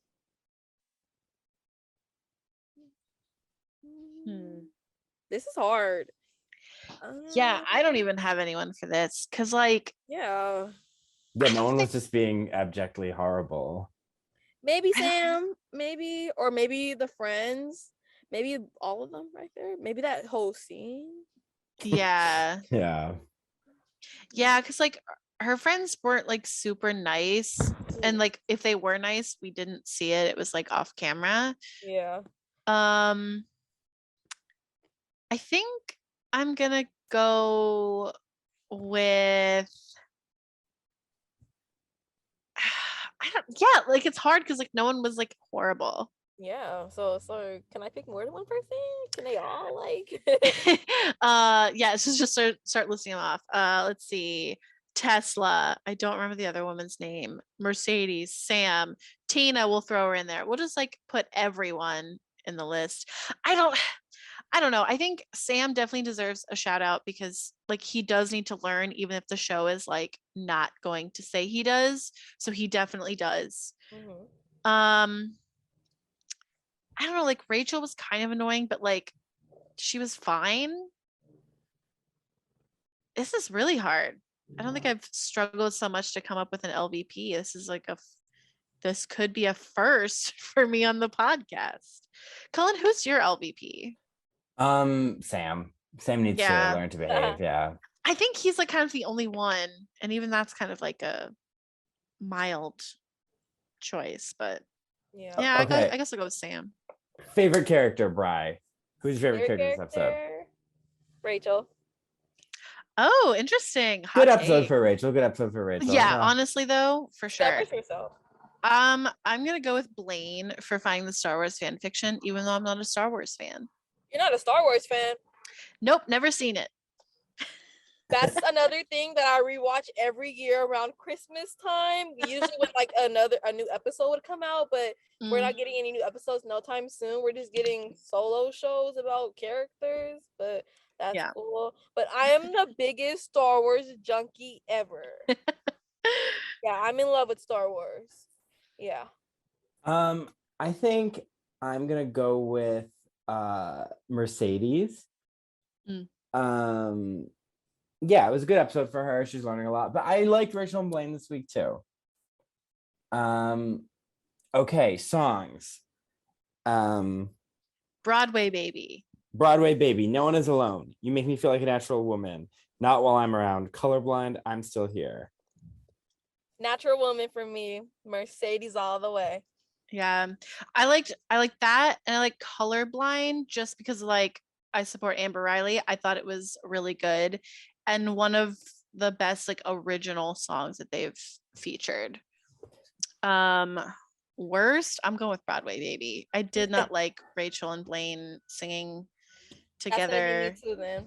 This is hard. Yeah, I don't even have anyone for this because like Yeah. Yeah, no one was just being abjectly horrible. Maybe Sam, maybe, or maybe the friends, maybe all of them right there. Maybe that whole scene. yeah. Yeah. Yeah, because like her friends weren't like super nice. And like if they were nice, we didn't see it. It was like off camera. Yeah. I think I'm gonna go with yeah, like it's hard because like no one was like horrible. Yeah. So can I pick more than one person? Can they all like Yeah, so just start listing them off. Let's see. Tesla. I don't remember the other woman's name. Mercedes, Sam, Tina, we'll throw her in there. We'll just like put everyone in the list. I don't know. I think Sam definitely deserves a shout out because like he does need to learn, even if the show is like not going to say he does. So he definitely does. I don't know, like Rachel was kind of annoying, but like she was fine. This is really hard. I don't think I've struggled so much to come up with an LVP. This is like this could be a first for me on the podcast. Cullen, who's your LVP? Sam. Sam needs to Yeah. learn to behave. Yeah. I think he's like kind of the only one, and even that's kind of like a mild choice, but yeah. yeah, Okay. I guess I'll go with Sam. Favorite character, Bri. Who's your favorite Favorite character this episode? character? Rachel. Oh, interesting. Hot Good episode take. for Rachel. Good episode for Rachel. Yeah, honestly though, for sure. Establish yourself. I'm gonna go with Blaine for finding the Star Wars fan fiction, even though I'm not a Star Wars fan. You're not a Star Wars fan. Nope, never seen it. That's another thing that I rewatch every year around Christmas time. Usually when like a new episode would come out, but we're not getting any new episodes no time soon. We're just getting solo shows about characters, but that's cool. But I am the biggest Star Wars junkie ever. Yeah, I'm in love with Star Wars. Yeah. I think I'm gonna go with Mercedes. Yeah, it was a good episode for her. She's learning a lot, but I liked Rachel and Blaine this week too. Okay, songs. Broadway Baby. Broadway Baby. No One Is Alone. You Make Me Feel Like a Natural Woman. Not While I'm Around. Colorblind. I'm Still Here. Natural Woman for me. Mercedes all the way. Yeah, I like that, and I like Colorblind just because like I support Amber Riley. I thought it was really good and one of the best like original songs that they've featured. Worst, I'm going with Broadway Baby. I did not like Rachel and Blaine singing together. That's me too, then.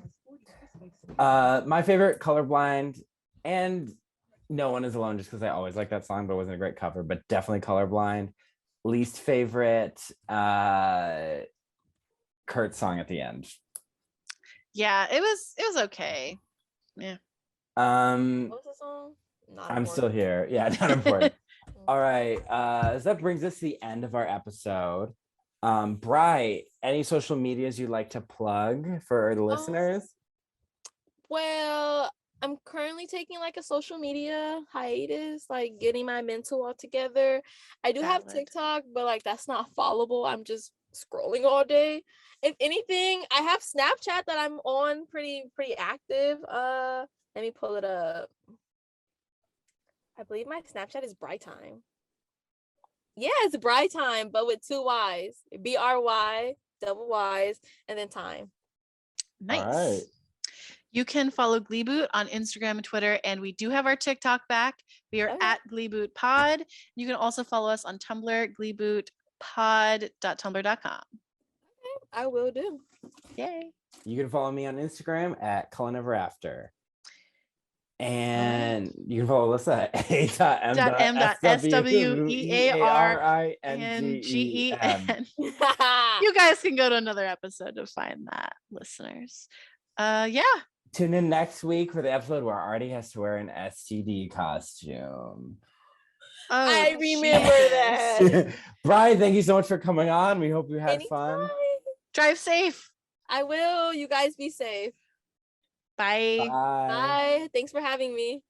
My favorite, Colorblind, and No One Is Alone, just because I always like that song, but it wasn't a great cover, but definitely Colorblind. Least favorite, Kurt's song at the end. Yeah, it was okay. Yeah. What was the song? I'm Still Here. Yeah, not important. All right. So that brings us to the end of our episode. Bri, any social medias you'd like to plug for the listeners? Well, I'm currently taking like a social media hiatus, like getting my mental all together. I do have TikTok, but like that's not followable. I'm just scrolling all day. If anything, I have Snapchat that I'm on pretty active. Let me pull it up. I believe my Snapchat is Bry Time. Yeah, it's Bry Time, but with 2 Y's. BRY, double Y's, and then time. Nice. All right. You can follow Gleeboot on Instagram and Twitter, and we do have our TikTok back. We are Okay. at Gleeboot Pod. You can also follow us on Tumblr, gleebootpod.tumblr.com. I will do. Yay. You can follow me on Instagram at Cullen Ever After. And you can follow Alyssa at a.m.swearingen. You guys can go to another episode to find that, listeners. Yeah. Tune in next week for the episode where Artie has to wear an STD costume. Oh, I remember Jesus. that. Brian, thank you so much for coming on. We hope you had fun. Anytime. Drive safe. I will. You guys be safe. Bye. Bye. Bye. Thanks for having me.